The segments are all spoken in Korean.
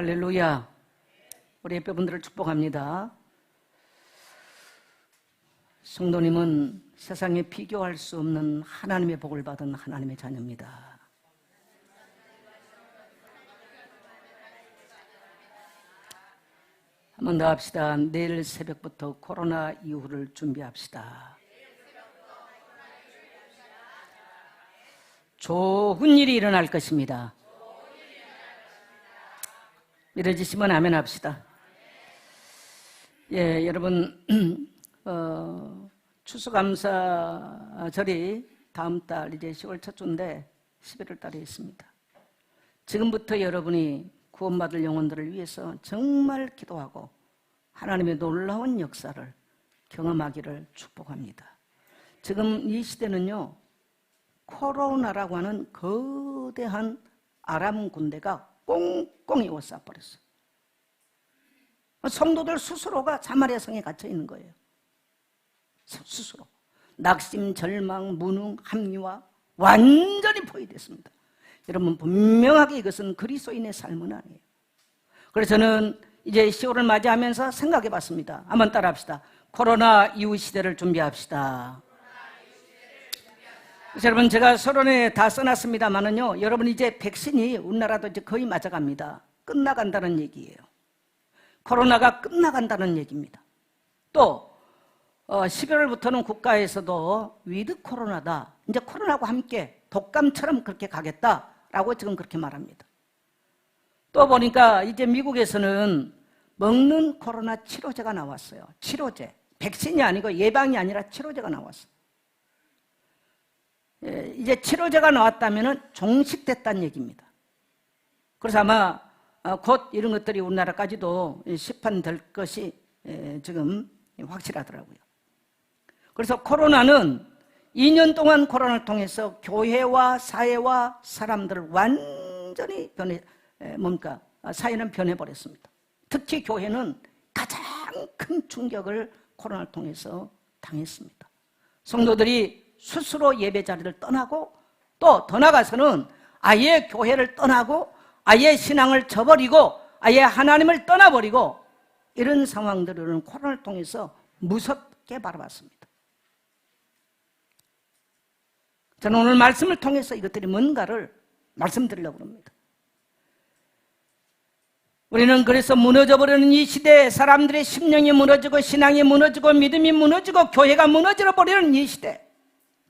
할렐루야. 우리 예배분들을 축복합니다. 성도님은 세상에 비교할 수 없는 하나님의 복을 받은 하나님의 자녀입니다. 한 번 더 합시다. 내일 새벽부터 코로나 이후를 준비합시다. 좋은 일이 일어날 것입니다. 믿어지시면 아멘 합시다. 예, 여러분 추수감사절이 다음 달 이제 10월 첫 주인데 11월 달에 있습니다. 지금부터 여러분이 구원받을 영혼들을 위해서 정말 기도하고 하나님의 놀라운 역사를 경험하기를 축복합니다. 지금 이 시대는요, 코로나라고 하는 거대한 아람 군대가 꽁꽁이 오싸버렸어요. 성도들 스스로가 사마리아 성에 갇혀 있는 거예요. 스스로 낙심, 절망, 무능, 합리화 완전히 포위됐습니다. 여러분, 분명하게 이것은 그리스도인의 삶은 아니에요. 그래서 저는 이제 10월을 맞이하면서 생각해 봤습니다. 한번 따라 합시다. 코로나 이후 시대를 준비합시다. 그래서 여러분, 제가 서론에 다 써놨습니다만은요, 여러분 이제 백신이 우리나라도 이제 거의 맞아갑니다. 끝나간다는 얘기예요. 코로나가 끝나간다는 얘기입니다. 또 11월부터는 국가에서도 위드 코로나다, 이제 코로나와 함께 독감처럼 그렇게 가겠다라고 지금 그렇게 말합니다. 또 보니까 이제 미국에서는 먹는 코로나 치료제가 나왔어요. 치료제, 백신이 아니고 예방이 아니라 치료제가 나왔어요. 이제 치료제가 나왔다면 종식됐다는 얘기입니다. 그래서 아마 곧 이런 것들이 우리나라까지도 시판될 것이 지금 확실하더라고요. 그래서 코로나는 2년 동안 코로나를 통해서 교회와 사회와 사람들을 완전히 사회는 변해버렸습니다. 특히 교회는 가장 큰 충격을 코로나를 통해서 당했습니다. 성도들이 스스로 예배 자리를 떠나고, 또 더 나아가서는 아예 교회를 떠나고 아예 신앙을 저버리고 아예 하나님을 떠나버리고, 이런 상황들을 코로나를 통해서 무섭게 바라봤습니다. 저는 오늘 말씀을 통해서 이것들이 뭔가를 말씀드리려고 합니다. 우리는 그래서 무너져버리는 이 시대에 사람들의 심령이 무너지고 신앙이 무너지고 믿음이 무너지고 교회가 무너져버리는 이 시대,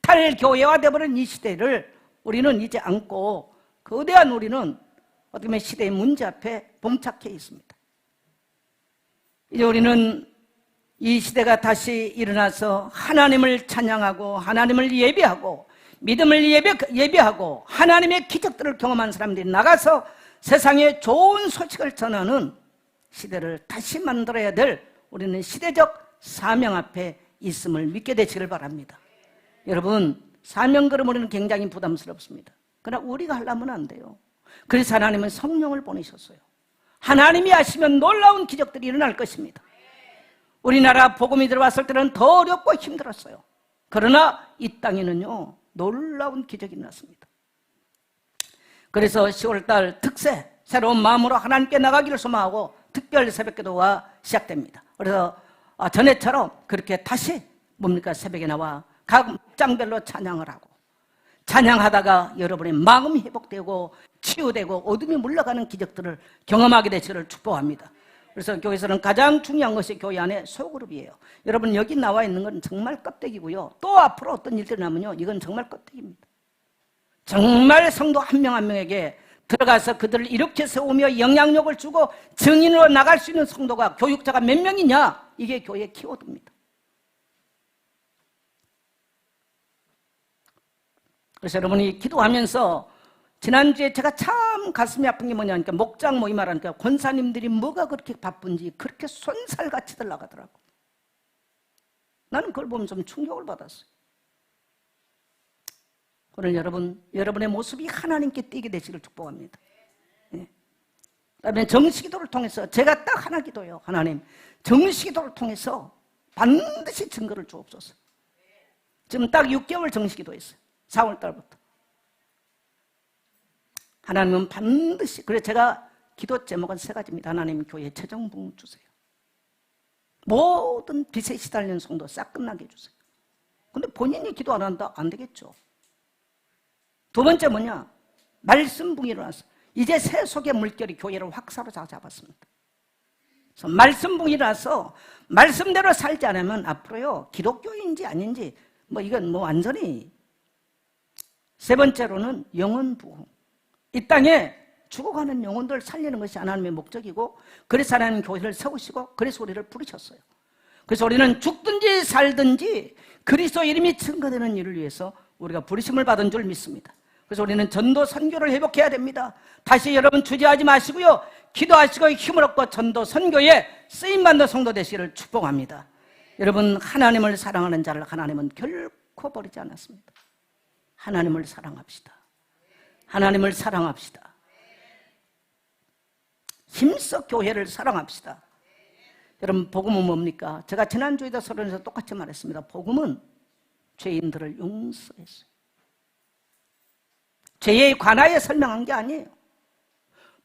탈교회화 되어버린 이 시대를 우리는 이제 안고 거대한 우리는 어떻게 보면 시대의 문제 앞에 봉착해 있습니다. 이제 우리는 이 시대가 다시 일어나서 하나님을 찬양하고 하나님을 예배하고 믿음을 예배하고 하나님의 기적들을 경험한 사람들이 나가서 세상에 좋은 소식을 전하는 시대를 다시 만들어야 될 우리는 시대적 사명 앞에 있음을 믿게 되시길 바랍니다. 여러분, 사명 걸음 우리는 굉장히 부담스럽습니다. 그러나 우리가 하려면 안 돼요. 그래서 하나님은 성령을 보내셨어요. 하나님이 하시면 놀라운 기적들이 일어날 것입니다. 우리나라 복음이 들어왔을 때는 더 어렵고 힘들었어요. 그러나 이 땅에는요, 놀라운 기적이 일어났습니다. 그래서 10월달 특세, 새로운 마음으로 하나님께 나가기를 소망하고 특별 새벽기도가 시작됩니다. 그래서 전에처럼 그렇게 다시 새벽에 나와 각 장별로 찬양을 하고, 찬양하다가 여러분의 마음이 회복되고 치유되고 어둠이 물러가는 기적들을 경험하게 되시기를 축복합니다. 그래서 교회에서는 가장 중요한 것이 교회 안에 소그룹이에요. 여러분, 여기 나와 있는 건 정말 껍데기고요, 또 앞으로 어떤 일들이 나면요, 이건 정말 껍데기입니다. 정말 성도 한 명 한 명에게 들어가서 그들을 이렇게 세우며 영향력을 주고 증인으로 나갈 수 있는 성도가, 교육자가 몇 명이냐, 이게 교회의 키워드입니다. 그래서 여러분이 기도하면서, 지난주에 제가 참 가슴이 아픈 게 뭐냐니까, 목장 모임 하라니까 권사님들이 뭐가 그렇게 바쁜지 그렇게 손살같이들 나가더라고. 나는 그걸 보면 좀 충격을 받았어요. 오늘 여러분의 모습이 하나님께 띄게 되시길 축복합니다. 예. 그다음에 정식기도를 통해서, 제가 딱 하나 기도해요. 하나님, 정식기도를 통해서 반드시 증거를 주옵소서. 지금 딱 6개월 정식기도했어요. 4월 달부터. 하나님은 반드시, 그래서 제가 기도 제목은 세 가지입니다. 하나님 교회 최종 부흥 주세요. 모든 빚에 시달리는 성도 싹 끝나게 해주세요. 근데 본인이 기도 안 한다? 안 되겠죠. 두 번째 뭐냐? 말씀 부흥이 일어났어요. 이제 새 속의 물결이 교회를 확 사로잡았습니다. 그래서 말씀 부흥이 일어나서 말씀대로 살지 않으면 앞으로요, 기독교인지 아닌지 이건 완전히. 세 번째로는 영혼 부흥. 이 땅에 죽어가는 영혼들 살리는 것이 하나님의 목적이고, 그래서 하나님 교회를 세우시고 그래서 우리를 부르셨어요. 그래서 우리는 죽든지 살든지 그리스도 이름이 증거되는 일을 위해서 우리가 부르심을 받은 줄 믿습니다. 그래서 우리는 전도 선교를 회복해야 됩니다. 다시 여러분 주저하지 마시고요, 기도하시고 힘을 얻고 전도 선교에 쓰임받는 성도 되시기를 축복합니다. 여러분, 하나님을 사랑하는 자를 하나님은 결코 버리지 않았습니다. 하나님을 사랑합시다. 하나님을 사랑합시다. 힘써 교회를 사랑합시다. 여러분, 복음은 뭡니까? 제가 지난주에도 서론에서 똑같이 말했습니다. 복음은 죄인들을 용서했어요. 죄에 관하여 설명한 게 아니에요.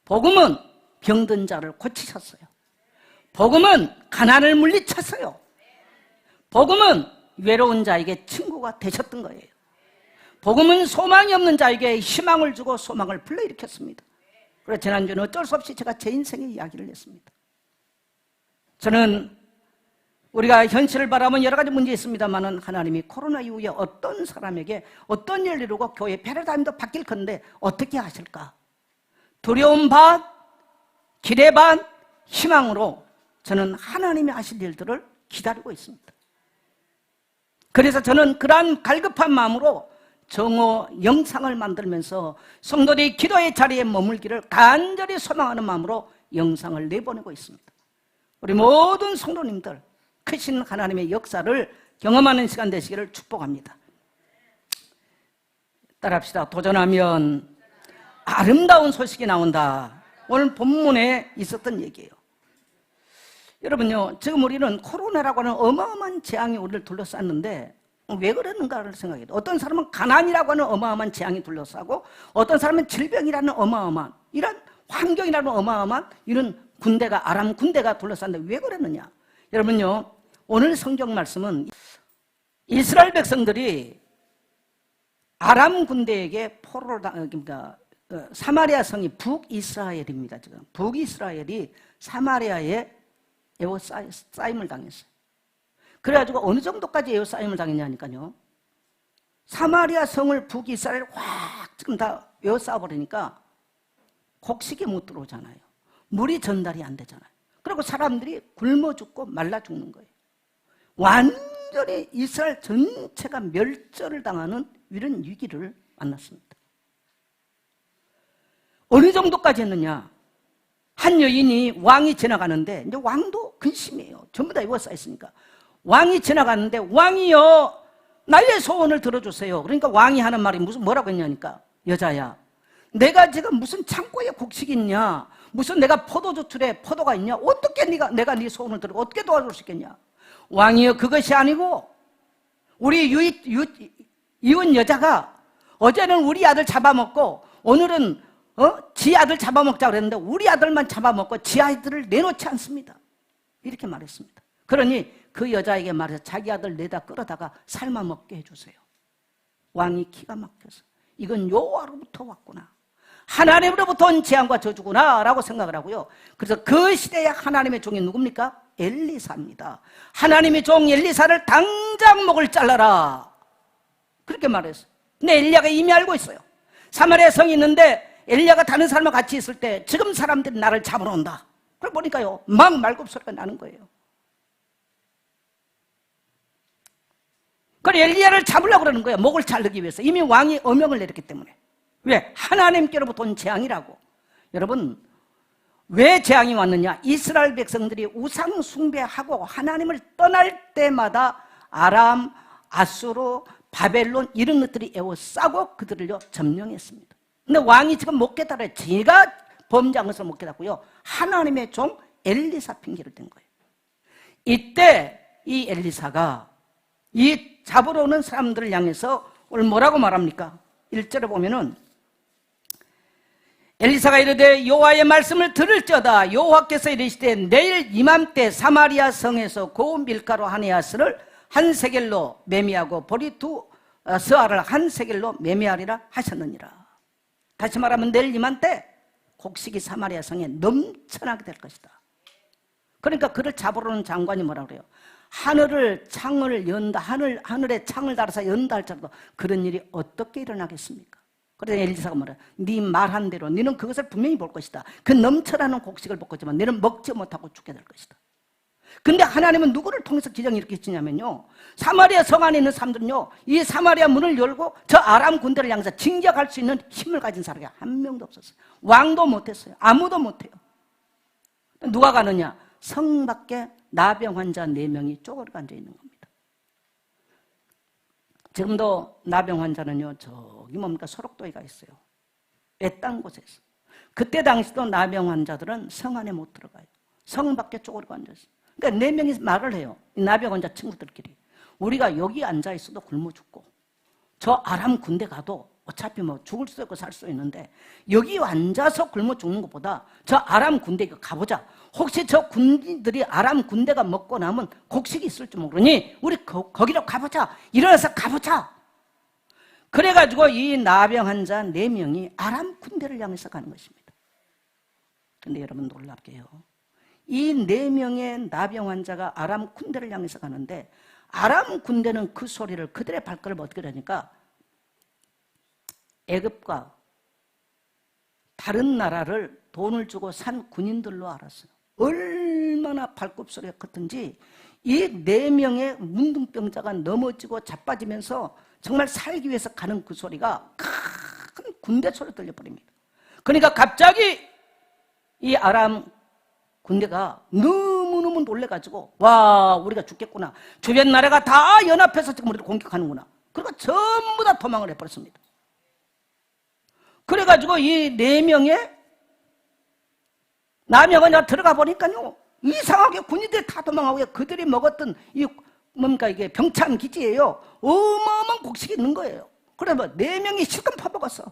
복음은 병든 자를 고치셨어요. 복음은 가난을 물리쳤어요. 복음은 외로운 자에게 친구가 되셨던 거예요. 복음은 소망이 없는 자에게 희망을 주고 소망을 불러일으켰습니다. 그래서 지난주는 어쩔 수 없이 제가 제 인생의 이야기를 했습니다. 저는 우리가 현실을 바라보면 여러 가지 문제 있습니다만, 하나님이 코로나 이후에 어떤 사람에게 어떤 일을 이루고 교회 패러다임도 바뀔 건데 어떻게 하실까? 두려움 반, 기대 반, 희망으로 저는 하나님이 하실 일들을 기다리고 있습니다. 그래서 저는 그러한 갈급한 마음으로 정오 영상을 만들면서 성도들이 기도의 자리에 머물기를 간절히 소망하는 마음으로 영상을 내보내고 있습니다. 우리 모든 성도님들 크신 하나님의 역사를 경험하는 시간 되시기를 축복합니다. 따라합시다. 도전하면 아름다운 소식이 나온다. 오늘 본문에 있었던 얘기예요. 여러분요, 지금 우리는 코로나라고 하는 어마어마한 재앙이 우리를 둘러쌌는데 왜 그러는가를 생각해요. 어떤 사람은 가난이라고 하는 어마어마한 재앙이 둘러싸고, 어떤 사람은 질병이라는 어마어마한, 이런 환경이라는 어마어마한 이런 군대가, 아람 군대가 둘러쌌는데 왜 그랬느냐? 여러분요, 오늘 성경 말씀은 이스라엘 백성들이 아람 군대에게 포로를 그러니까 사마리아 성이 북이스라엘입니다. 지금 북이스라엘이 사마리아에 에워싸임을 당했어요. 그래가지고 어느 정도까지 에워싸임을 당했냐니까요, 사마리아 성을 북이스라엘 확 지금 다 에워싸버리니까 곡식이 못 들어오잖아요. 물이 전달이 안 되잖아요. 그리고 사람들이 굶어 죽고 말라 죽는 거예요. 완전히 이스라엘 전체가 멸절을 당하는 이런 위기를 만났습니다. 어느 정도까지 했느냐? 한 여인이, 왕이 지나가는데, 이제 왕도 근심이에요. 전부 다 에워싸 있으니까. 왕이 지나가는데, 왕이여 나의 소원을 들어주세요. 그러니까 왕이 하는 말이 뭐라고 했냐니까, 여자야, 내가 지금 무슨 창고에 곡식이 있냐, 무슨 내가 포도주틀에 포도가 있냐, 어떻게 내가 네 소원을 들어 어떻게 도와줄 수 있겠냐? 왕이여, 그것이 아니고 우리 이웃 여자가 어제는 우리 아들 잡아먹고 오늘은 지 아들 잡아먹자 그랬는데 우리 아들만 잡아먹고 지 아이들을 내놓지 않습니다. 이렇게 말했습니다. 그러니 그 여자에게 말해서 자기 아들 내다 끌어다가 삶아 먹게 해주세요. 왕이 기가 막혀서 이건 여호와로부터 왔구나, 하나님으로부터 온 재앙과 저주구나 라고 생각을 하고요. 그래서 그 시대에 하나님의 종이 누굽니까? 엘리사입니다. 하나님의 종 엘리사를 당장 목을 잘라라, 그렇게 말했어요. 근데 엘리야가 이미 알고 있어요. 사마리아 성이 있는데 엘리야가 다른 사람과 같이 있을 때 지금 사람들이 나를 잡으러 온다. 그걸 보니까요, 막 말굽소리가 나는 거예요. 그걸 엘리야를 잡으려고 그러는 거예요. 목을 자르기 위해서. 이미 왕이 어명을 내렸기 때문에. 왜? 하나님께로부터 온 재앙이라고. 여러분, 왜 재앙이 왔느냐? 이스라엘 백성들이 우상 숭배하고 하나님을 떠날 때마다 아람, 아수르, 바벨론 이런 것들이 에워싸고 그들을요 점령했습니다. 근데 왕이 지금 못 깨달아요. 제가 범죄한 것을 못 깨닫고요, 하나님의 종 엘리사 핑계를 댄 거예요. 이때 이 엘리사가 이 잡으러 오는 사람들을 향해서 오늘 뭐라고 말합니까? 1절에 보면은 엘리사가 이르되 여호와의 말씀을 들을지어다. 여호와께서 이르시되 내일 이맘때 사마리아 성에서 고운 밀가루 한 에아스를 한 세겔로 매매하고 보리 두 스아를 한 세겔로 매매하리라 하셨느니라. 다시 말하면 내일 이맘때 곡식이 사마리아 성에 넘쳐나게 될 것이다. 그러니까 그를 잡으러 오는 장관이 뭐라 그래요? 하늘을 창을 연다, 하늘에 창을 달아서 연다 할지라도 그런 일이 어떻게 일어나겠습니까? 그래서 엘리사가 뭐라? 네 말한 대로 너는 그것을 분명히 볼 것이다. 그 넘쳐나는 곡식을 볼 거지만 너는 먹지 못하고 죽게 될 것이다. 근데 하나님은 누구를 통해서 기적을 일으키시냐면요, 사마리아 성 안에 있는 사람들은요, 이 사마리아 문을 열고 저 아람 군대를 향해서 진격할 수 있는 힘을 가진 사람이 한 명도 없었어요. 왕도 못했어요. 아무도 못해요. 누가 가느냐? 성 밖에 나병 환자 4명이 쪼그려 앉아 있는 겁니다. 지금도 나병 환자는요, 저기 뭡니까? 소록도에 가 있어요. 외딴 곳에 있어요. 그때 당시도 나병 환자들은 성 안에 못 들어가요. 성 밖에 쪼그려 앉아 있어요. 그러니까 4명이 말을 해요. 이 나병 환자 친구들끼리. 우리가 여기 앉아 있어도 굶어 죽고 저 아람 군대 가도 어차피 뭐 죽을 수도 있고 살 수도 있는데 여기 앉아서 굶어 죽는 것보다 저 아람 군대 가보자. 혹시 저 군인들이 아람 군대가 먹고 남은 곡식이 있을지 모르니 우리 거기로 가보자. 일어나서 가보자. 그래가지고 이 나병 환자 4명이 아람 군대를 향해서 가는 것입니다. 근데 여러분 놀랍게요, 이 4명의 나병 환자가 아람 군대를 향해서 가는데 아람 군대는 그 소리를, 그들의 발걸음을 어떻게 하니까 애굽과 다른 나라를 돈을 주고 산 군인들로 알았어요. 얼마나 발굽소리가 컸던지 이 4명의 문둥병자가 넘어지고 자빠지면서 정말 살기 위해서 가는 그 소리가 큰 군대 소리 들려버립니다. 그러니까 갑자기 이 아람 군대가 너무너무 놀래가지고 와, 우리가 죽겠구나. 주변 나라가 다 연합해서 지금 우리를 공격하는구나. 그러니까 전부 다 도망을 해버렸습니다. 그래가지고 이 4명의 남영은 들어가 보니까요, 이상하게 군인들이 다 도망하고 그들이 먹었던 이 뭡니까 이게 병참 기지예요. 어마어마한 곡식이 있는 거예요. 그래서 4명이 실컷 퍼먹었어.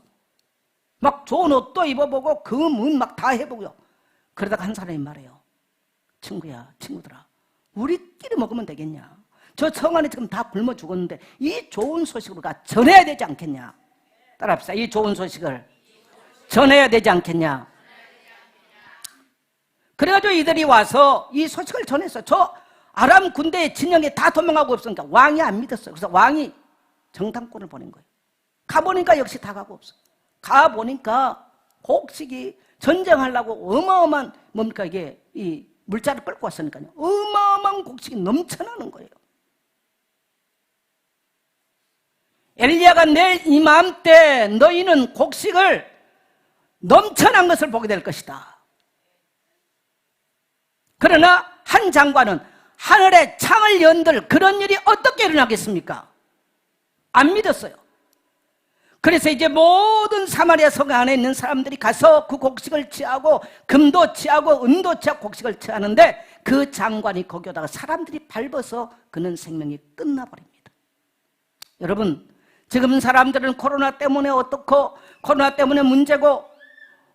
막 좋은 옷도 입어보고 그 문 막 다 해보고요. 그러다가 한 사람이 말해요. 친구야, 친구들아, 우리끼리 먹으면 되겠냐? 저 성 안에 지금 다 굶어 죽었는데 이 좋은 소식을 우리가 전해야 되지 않겠냐? 따라합시다. 이 좋은 소식을 전해야 되지 않겠냐? 그래가지고 이들이 와서 이 소식을 전했어요. 저 아람 군대의 진영에 다 도망가고 없으니까 왕이 안 믿었어요. 그래서 왕이 정탐꾼을 보낸 거예요. 가보니까 역시 다 가고 없어. 가보니까 곡식이 전쟁하려고 어마어마한 뭡니까 이게 이 물자를 끌고 왔으니까요, 어마어마한 곡식이 넘쳐나는 거예요. 엘리야가 내일 이맘때 너희는 곡식을 넘쳐난 것을 보게 될 것이다. 그러나 한 장관은 하늘에 창을 연들 그런 일이 어떻게 일어나겠습니까? 안 믿었어요. 그래서 이제 모든 사마리아 성 안에 있는 사람들이 가서 그 곡식을 취하고 금도 취하고 은도 취하고 곡식을 취하는데 그 장관이 거기 오다가 사람들이 밟아서 그는 생명이 끝나버립니다. 여러분, 지금 사람들은 코로나 때문에 어떻고 코로나 때문에 문제고,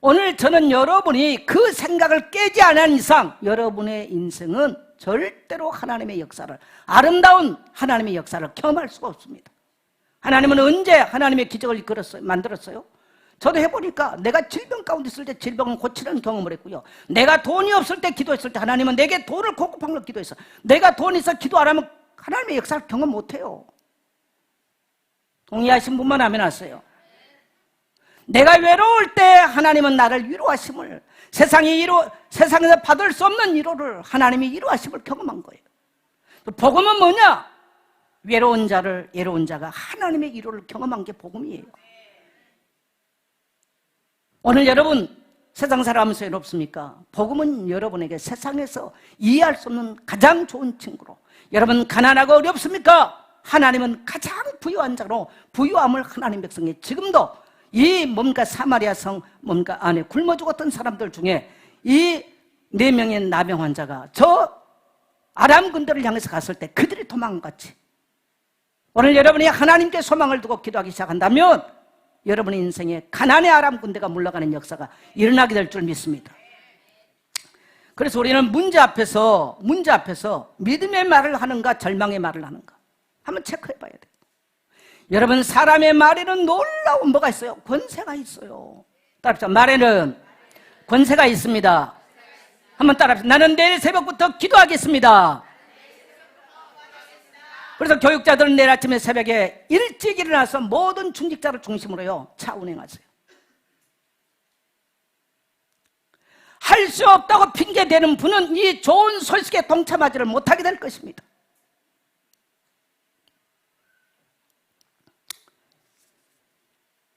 오늘 저는 여러분이 그 생각을 깨지 않은 이상 여러분의 인생은 절대로 하나님의 역사를, 아름다운 하나님의 역사를 경험할 수가 없습니다. 하나님은 언제 하나님의 기적을 만들었어요? 저도 해보니까 내가 질병 가운데 있을 때 질병을 고치는 경험을 했고요, 내가 돈이 없을 때 기도했을 때 하나님은 내게 돈을 공급한 걸 기도했어. 내가 돈이 있어 기도 안 하면 하나님의 역사를 경험 못해요. 동의하신 분만 하면 하세요. 내가 외로울 때 하나님은 나를 위로하심을, 세상에서 받을 수 없는 위로를 하나님이 위로하심을 경험한 거예요. 복음은 뭐냐? 외로운 자가 하나님의 위로를 경험한 게 복음이에요. 오늘 여러분 세상 살아가면서 외롭습니까? 복음은 여러분에게 세상에서 이해할 수 없는 가장 좋은 친구로. 여러분 가난하고 어렵습니까? 하나님은 가장 부유한 자로 부유함을 하나님 백성에 지금도 이 뭔가 사마리아 성 뭔가 안에 굶어 죽었던 사람들 중에 이 4명의 나병 환자가 저 아람 군대를 향해서 갔을 때 그들이 도망갔지. 오늘 여러분이 하나님께 소망을 두고 기도하기 시작한다면 여러분의 인생에 가난의 아람 군대가 물러가는 역사가 일어나게 될 줄 믿습니다. 그래서 우리는 문제 앞에서 믿음의 말을 하는가 절망의 말을 하는가 한번 체크해 봐야 돼요. 여러분, 사람의 말에는 놀라운 뭐가 있어요? 권세가 있어요. 따라합시다. 말에는 권세가 있습니다. 한번 따라합시다. 나는 내일 새벽부터 기도하겠습니다. 그래서 교육자들은 내일 아침에 새벽에 일찍 일어나서 모든 중직자를 중심으로요 차 운행하세요. 할 수 없다고 핑계대는 분은 이 좋은 소식에 동참하지를 못하게 될 것입니다.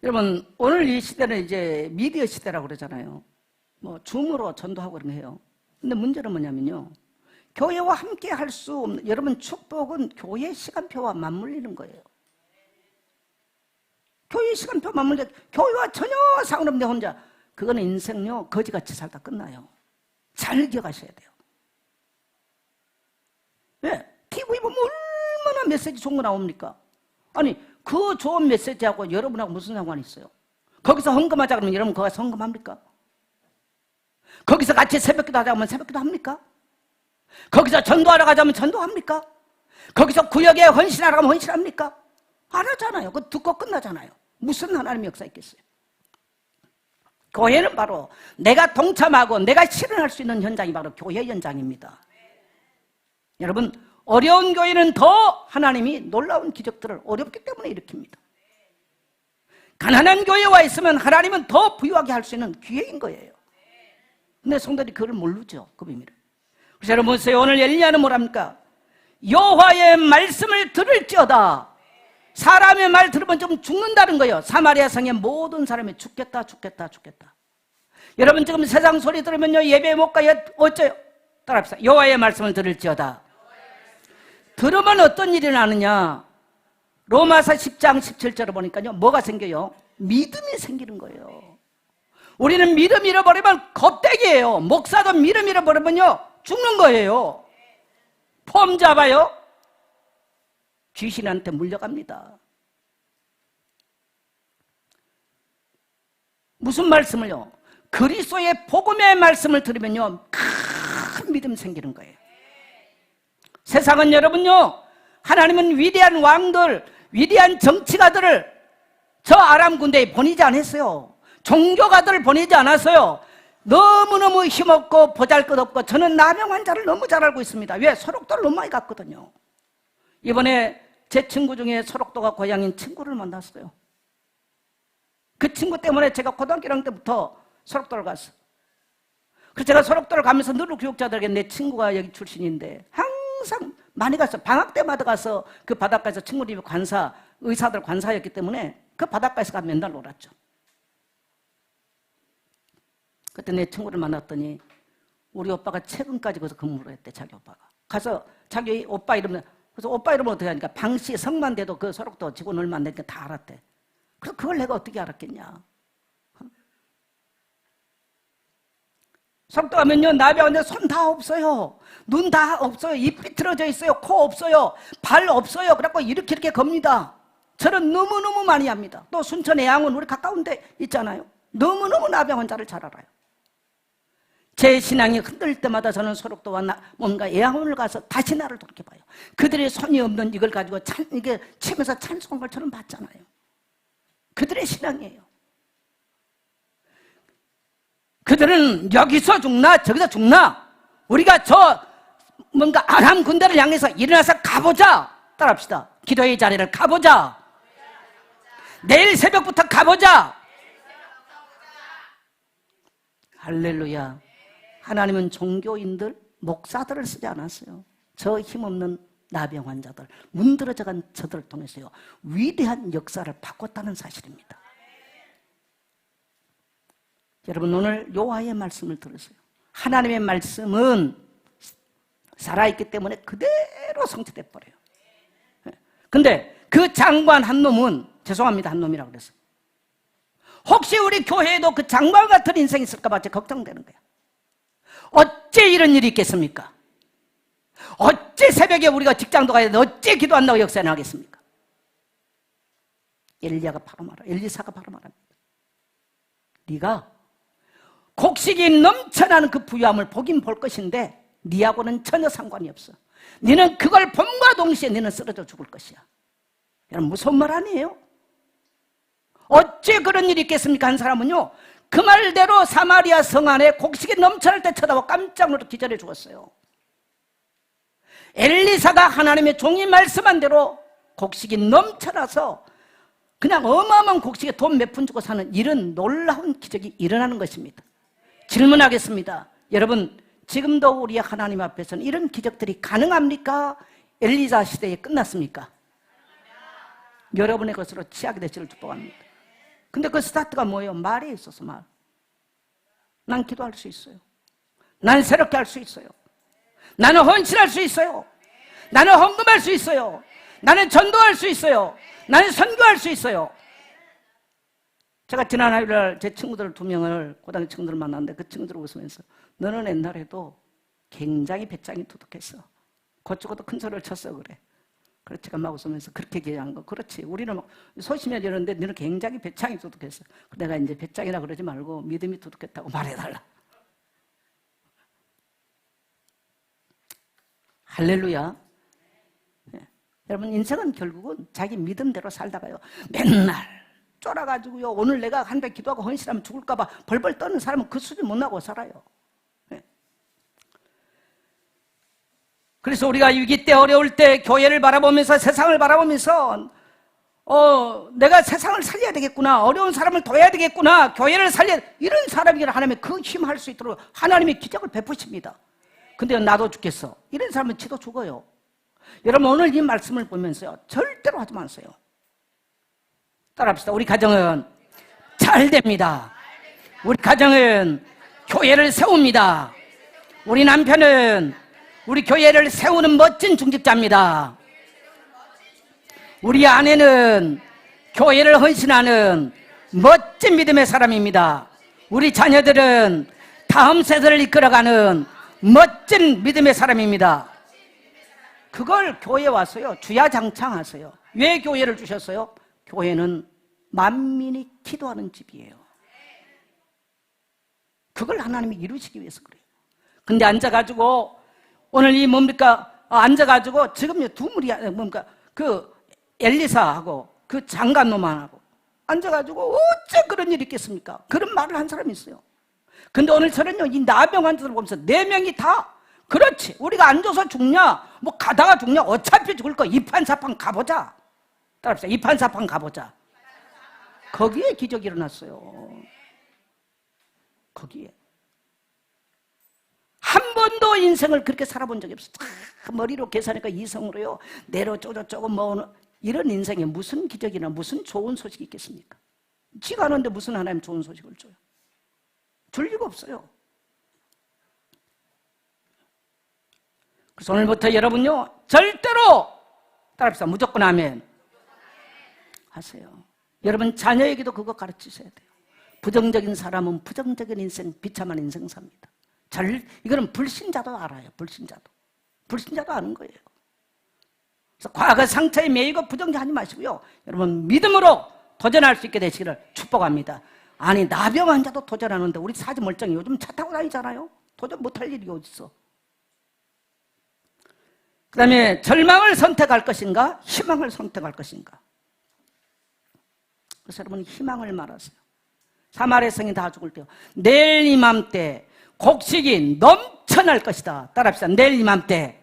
여러분, 오늘 이 시대는 이제 미디어 시대라고 그러잖아요. 뭐 줌으로 전도하고 그런 거 해요. 근데 문제는 뭐냐면요, 교회와 함께 할 수 없는, 여러분, 축복은 교회 시간표와 맞물리는 거예요. 교회 시간표 맞물려, 교회와 전혀 상관없는데 혼자, 그거는 인생요 거지같이 살다 끝나요. 잘 기억하셔야 돼요. 왜? TV 보면 얼마나 메시지 좋은 거 나옵니까? 아니, 그 좋은 메시지하고 여러분하고 무슨 상관이 있어요? 거기서 헌금하자 그러면 여러분 거기서 헌금합니까? 거기서 같이 새벽기도 하자 하면 새벽기도 합니까? 거기서 전도하러 가자면 전도합니까? 거기서 구역에 헌신하러 가면 헌신합니까? 안 하잖아요. 그거 듣고 끝나잖아요. 무슨 하나님의 역사 있겠어요? 교회는 바로 내가 동참하고 내가 실현할 수 있는 현장이 바로 교회 현장입니다. 여러분, 어려운 교회는 더 하나님이 놀라운 기적들을 어렵기 때문에 일으킵니다. 가난한 교회에 와 있으면 하나님은 더 부유하게 할 수 있는 기회인 거예요. 근데 성도들이 그걸 모르죠, 그 비밀을. 그래서 여러분 보세요. 오늘 엘리야는 뭐랍니까? 여호와의 말씀을 들을지어다. 사람의 말 들으면 좀 죽는다는 거예요. 사마리아 성의 모든 사람이 죽겠다. 여러분, 지금 세상 소리 들으면요 예배 못 가요. 어째요? 따라합시다. 여호와의 말씀을 들을지어다. 들으면 어떤 일이 나느냐? 로마서 10장 17절을 보니까요 뭐가 생겨요? 믿음이 생기는 거예요. 우리는 믿음 잃어버리면 겁대기예요. 목사도 믿음 잃어버리면요 죽는 거예요. 폼 잡아요, 귀신한테 물려갑니다. 무슨 말씀을요? 그리스도의 복음의 말씀을 들으면요 큰 믿음 생기는 거예요. 세상은 여러분요, 하나님은 위대한 왕들, 위대한 정치가들을 저 아람 군대에 보내지 않았어요. 종교가들을 보내지 않았어요. 너무너무 힘없고 보잘것없고, 저는 나병 환자를 너무 잘 알고 있습니다. 왜? 소록도를 너무 많이 갔거든요. 이번에 제 친구 중에 소록도가 고향인 친구를 만났어요. 그 친구 때문에 제가 고등학교 1학년 때부터 소록도를 갔어요. 그래서 제가 소록도를 가면서 늘 교육자들에게 내 친구가 여기 출신인데 항상 많이 갔어요. 방학 때마다 가서 그 바닷가에서 친구들이 의사들 관사였기 때문에 그 바닷가에서 가서 맨날 놀았죠. 그때 내 친구를 만났더니 우리 오빠가 최근까지 거기서 근무를 했대, 자기 오빠가. 가서 자기 오빠 이름을, 그래서 오빠 이름을 어떻게 하니까 방씨 성만 돼도 그 소록도 직원 얼마 안 되니까 다 알았대. 그래서 그걸 내가 어떻게 알았겠냐. 소록도 가면요, 나병원에 손 다 없어요. 눈 다 없어요. 입 삐뚤어져 있어요. 코 없어요. 발 없어요. 그래갖고 이렇게 겁니다. 저는 너무너무 많이 합니다. 또 순천 애양은 우리 가까운 데 있잖아요. 너무너무 나병 환자를 잘 알아요. 제 신앙이 흔들릴 때마다 저는 소록도와 뭔가 애양원을 가서 다시 나를 돌이켜봐요. 그들의 손이 없는 이걸 가지고 이게 치면서 찬송한 것처럼 봤잖아요. 그들의 신앙이에요. 그들은 여기서 죽나 저기서 죽나, 우리가 저 뭔가 아람 군대를 향해서 일어나서 가보자. 따라합시다. 기도의 자리를 가보자. 내일 새벽부터 가보자. 할렐루야. 하나님은 종교인들, 목사들을 쓰지 않았어요. 저 힘없는 나병 환자들, 문드러져간 저들을 통해서요 위대한 역사를 바꿨다는 사실입니다. 여러분, 오늘 여호와의 말씀을 들으세요. 하나님의 말씀은 살아있기 때문에 그대로 성취돼 버려요. 근데 그 장관 한 놈은, 죄송합니다, 한 놈이라고 그랬어요. 혹시 우리 교회에도 그 장관 같은 인생이 있을까 봐 걱정되는 거야. 어째 이런 일이 있겠습니까? 어째 새벽에 우리가 직장도 가야 되는데 어째 기도한다고 역사에 나가겠습니까? 엘리사가 바로 말합니다. 네가 곡식이 넘쳐나는 그 부유함을 보긴 볼 것인데 네하고는 전혀 상관이 없어. 너는 그걸 봄과 동시에 너는 쓰러져 죽을 것이야. 여러분, 무서운 말 아니에요? 어째 그런 일이 있겠습니까? 한 사람은요, 그 말대로 사마리아 성 안에 곡식이 넘쳐날 때 쳐다보고 깜짝 놀라 기절해 죽었어요. 엘리사가 하나님의 종이 말씀한 대로 곡식이 넘쳐나서 그냥 어마어마한 곡식에 돈 몇 푼 주고 사는 이런 놀라운 기적이 일어나는 것입니다. 질문하겠습니다. 여러분, 지금도 우리 하나님 앞에서는 이런 기적들이 가능합니까? 엘리사 시대에 끝났습니까? 여러분의 것으로 취하게 되시를 축복합니다. 근데 그 스타트가 뭐예요? 말에 있어서 말. 난 기도할 수 있어요. 나는 새롭게 할 수 있어요. 나는 헌신할 수 있어요. 나는 헌금할 수 있어요. 나는 전도할 수 있어요. 나는 선교할 수 있어요. 제가 지난 화요일날 제 친구들 2명을 고등학교 친구들을 만났는데 그 친구들을 웃으면서 너는 옛날에도 굉장히 배짱이 두둑했어. 그쪽도 큰 소리를 쳤어 그래. 그래서 제가 막 웃으면서 그렇게 얘기한 거. 그렇지. 우리는 막 소심해 이러는데 너는 굉장히 배짱이 두둑했어. 내가 이제 배짱이라 그러지 말고 믿음이 두둑했다고 말해달라. 할렐루야. 네. 여러분, 인생은 결국은 자기 믿음대로 살다가요, 맨날 쫄아가지고요, 오늘 내가 한 배 기도하고 헌신하면 죽을까봐 벌벌 떠는 사람은 그 수준 못 나고 살아요. 네. 그래서 우리가 위기 때, 어려울 때 교회를 바라보면서, 세상을 바라보면서 내가 세상을 살려야 되겠구나, 어려운 사람을 도와야 되겠구나, 교회를 살려야, 이런 사람이라 하나님의 그 힘할 수 있도록 하나님의 기적을 베푸십니다. 근데 나도 죽겠어, 이런 사람은 지도 죽어요. 여러분, 오늘 이 말씀을 보면서요, 절대로 하지 마세요. 따라합시다. 우리 가정은 잘 됩니다. 우리 가정은 교회를 세웁니다. 우리 남편은 우리 교회를 세우는 멋진 중직자입니다. 우리 아내는 교회를 헌신하는 멋진 믿음의 사람입니다. 우리 자녀들은 다음 세대를 이끌어가는 멋진 믿음의 사람입니다. 그걸 교회에 와서요, 주야장창하세요. 왜 교회를 주셨어요? 교회는 만민이 기도하는 집이에요. 그걸 하나님이 이루시기 위해서 그래요. 근데 앉아가지고 오늘 이 뭡니까? 앉아가지고 지금 두물이 뭡니까? 그 엘리사하고 그 장관노만하고 앉아가지고 어째 그런 일이 있겠습니까? 그런 말을 한 사람이 있어요. 근데 오늘 저는요, 이 나병 환자들을 보면서 4명이 다 그렇지, 우리가 앉아서 죽냐, 뭐 가다가 죽냐, 어차피 죽을 거 이판사판 가보자. 따라합시다. 이판사판 가보자. 거기에 기적이 일어났어요. 거기에. 한 번도 인생을 그렇게 살아본 적이 없어요. 머리로 계산하니까 이성으로요, 내로 쪼쪼쪼고 뭐 이런 인생에 무슨 기적이나 무슨 좋은 소식이 있겠습니까? 지가 아는데 무슨 하나님 좋은 소식을 줘요? 줄 리가 없어요. 그래서 오늘부터 여러분요, 절대로 따라합시다. 무조건 아멘 하세요. 여러분 자녀에게도 그거 가르치셔야 돼요. 부정적인 사람은 부정적인 인생, 비참한 인생 삽니다. 이거는 불신자도 알아요. 불신자도 아는 거예요. 그래서 과거 상처에 매이고 부정하지 마시고요, 여러분 믿음으로 도전할 수 있게 되시기를 축복합니다. 아니, 나병 환자도 도전하는데 우리 사지 멀쩡히 요즘 차 타고 다니잖아요. 도전 못할 일이 어딨어. 그 다음에 절망을 선택할 것인가, 희망을 선택할 것인가. 그래서 여러분 희망을 말하세요. 사마리아 성이 다 죽을 때요, 내일 이맘때 곡식이 넘쳐날 것이다. 따라합시다. 내일 이맘때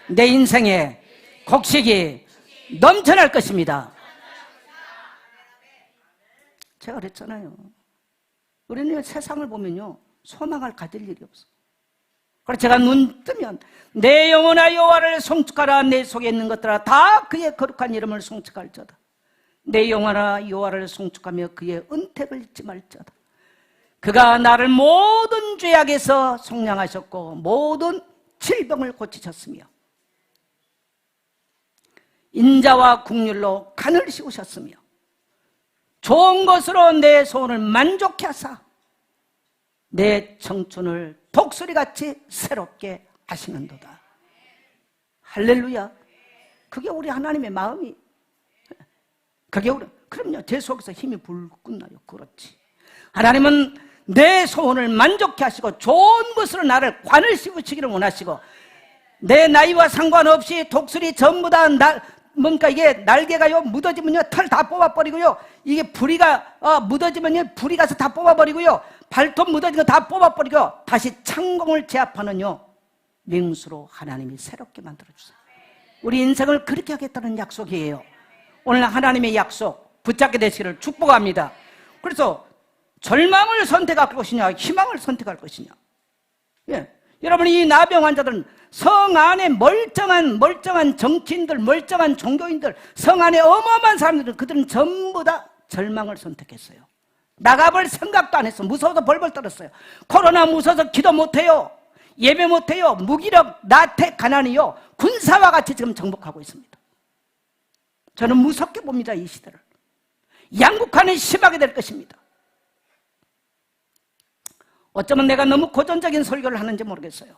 내 인생에 곡식이 넘쳐날 것입니다. 제가 그랬잖아요. 우리는 세상을 보면요, 소망을 가질 일이 없어. 그래서 제가 눈 뜨면 내 영혼아 여호와를 송축하라, 내 속에 있는 것들아 다 그의 거룩한 이름을 송축할지어다. 내 영혼아 여호와를 송축하며 그의 은택을 잊지 말지어다. 그가 나를 모든 죄악에서 속량하셨고 모든 질병을 고치셨으며 인자와 국률로 간을 씌우셨으며 좋은 것으로 내 소원을 만족케 하사 내 청춘을 독수리같이 새롭게 하시는도다. 할렐루야. 그게 우리 하나님의 마음이, 그럼요. 제 속에서 힘이 불끈 나요. 그렇지. 하나님은 내 소원을 만족케 하시고 좋은 것으로 나를 관을 씌우시기를 원하시고, 내 나이와 상관없이 독수리 전부 다 뭔가 이게 날개가요 묻어지면요 털 다 뽑아버리고요, 이게 부리가 묻어지면요 부리 가서 다 뽑아버리고요, 발톱 묻어진 거 다 뽑아버리고 다시 창공을 제압하는요 맹수로 하나님이 새롭게 만들어주세요. 우리 인생을 그렇게 하겠다는 약속이에요. 오늘 하나님의 약속 붙잡게 되시기를 축복합니다. 그래서 절망을 선택할 것이냐 희망을 선택할 것이냐. 예. 여러분, 이 나병 환자들은 성 안에 멀쩡한 정치인들, 멀쩡한 종교인들, 성 안에 어마어마한 사람들은 그들은 전부 다 절망을 선택했어요. 나가볼 생각도 안 했어. 무서워서 벌벌 떨었어요. 코로나 무서워서 기도 못해요. 예배 못해요. 무기력, 나태, 가난이요 군사와 같이 지금 정복하고 있습니다. 저는 무섭게 봅니다. 이 시대를. 양국화는 심하게 될 것입니다. 어쩌면 내가 너무 고전적인 설교를 하는지 모르겠어요.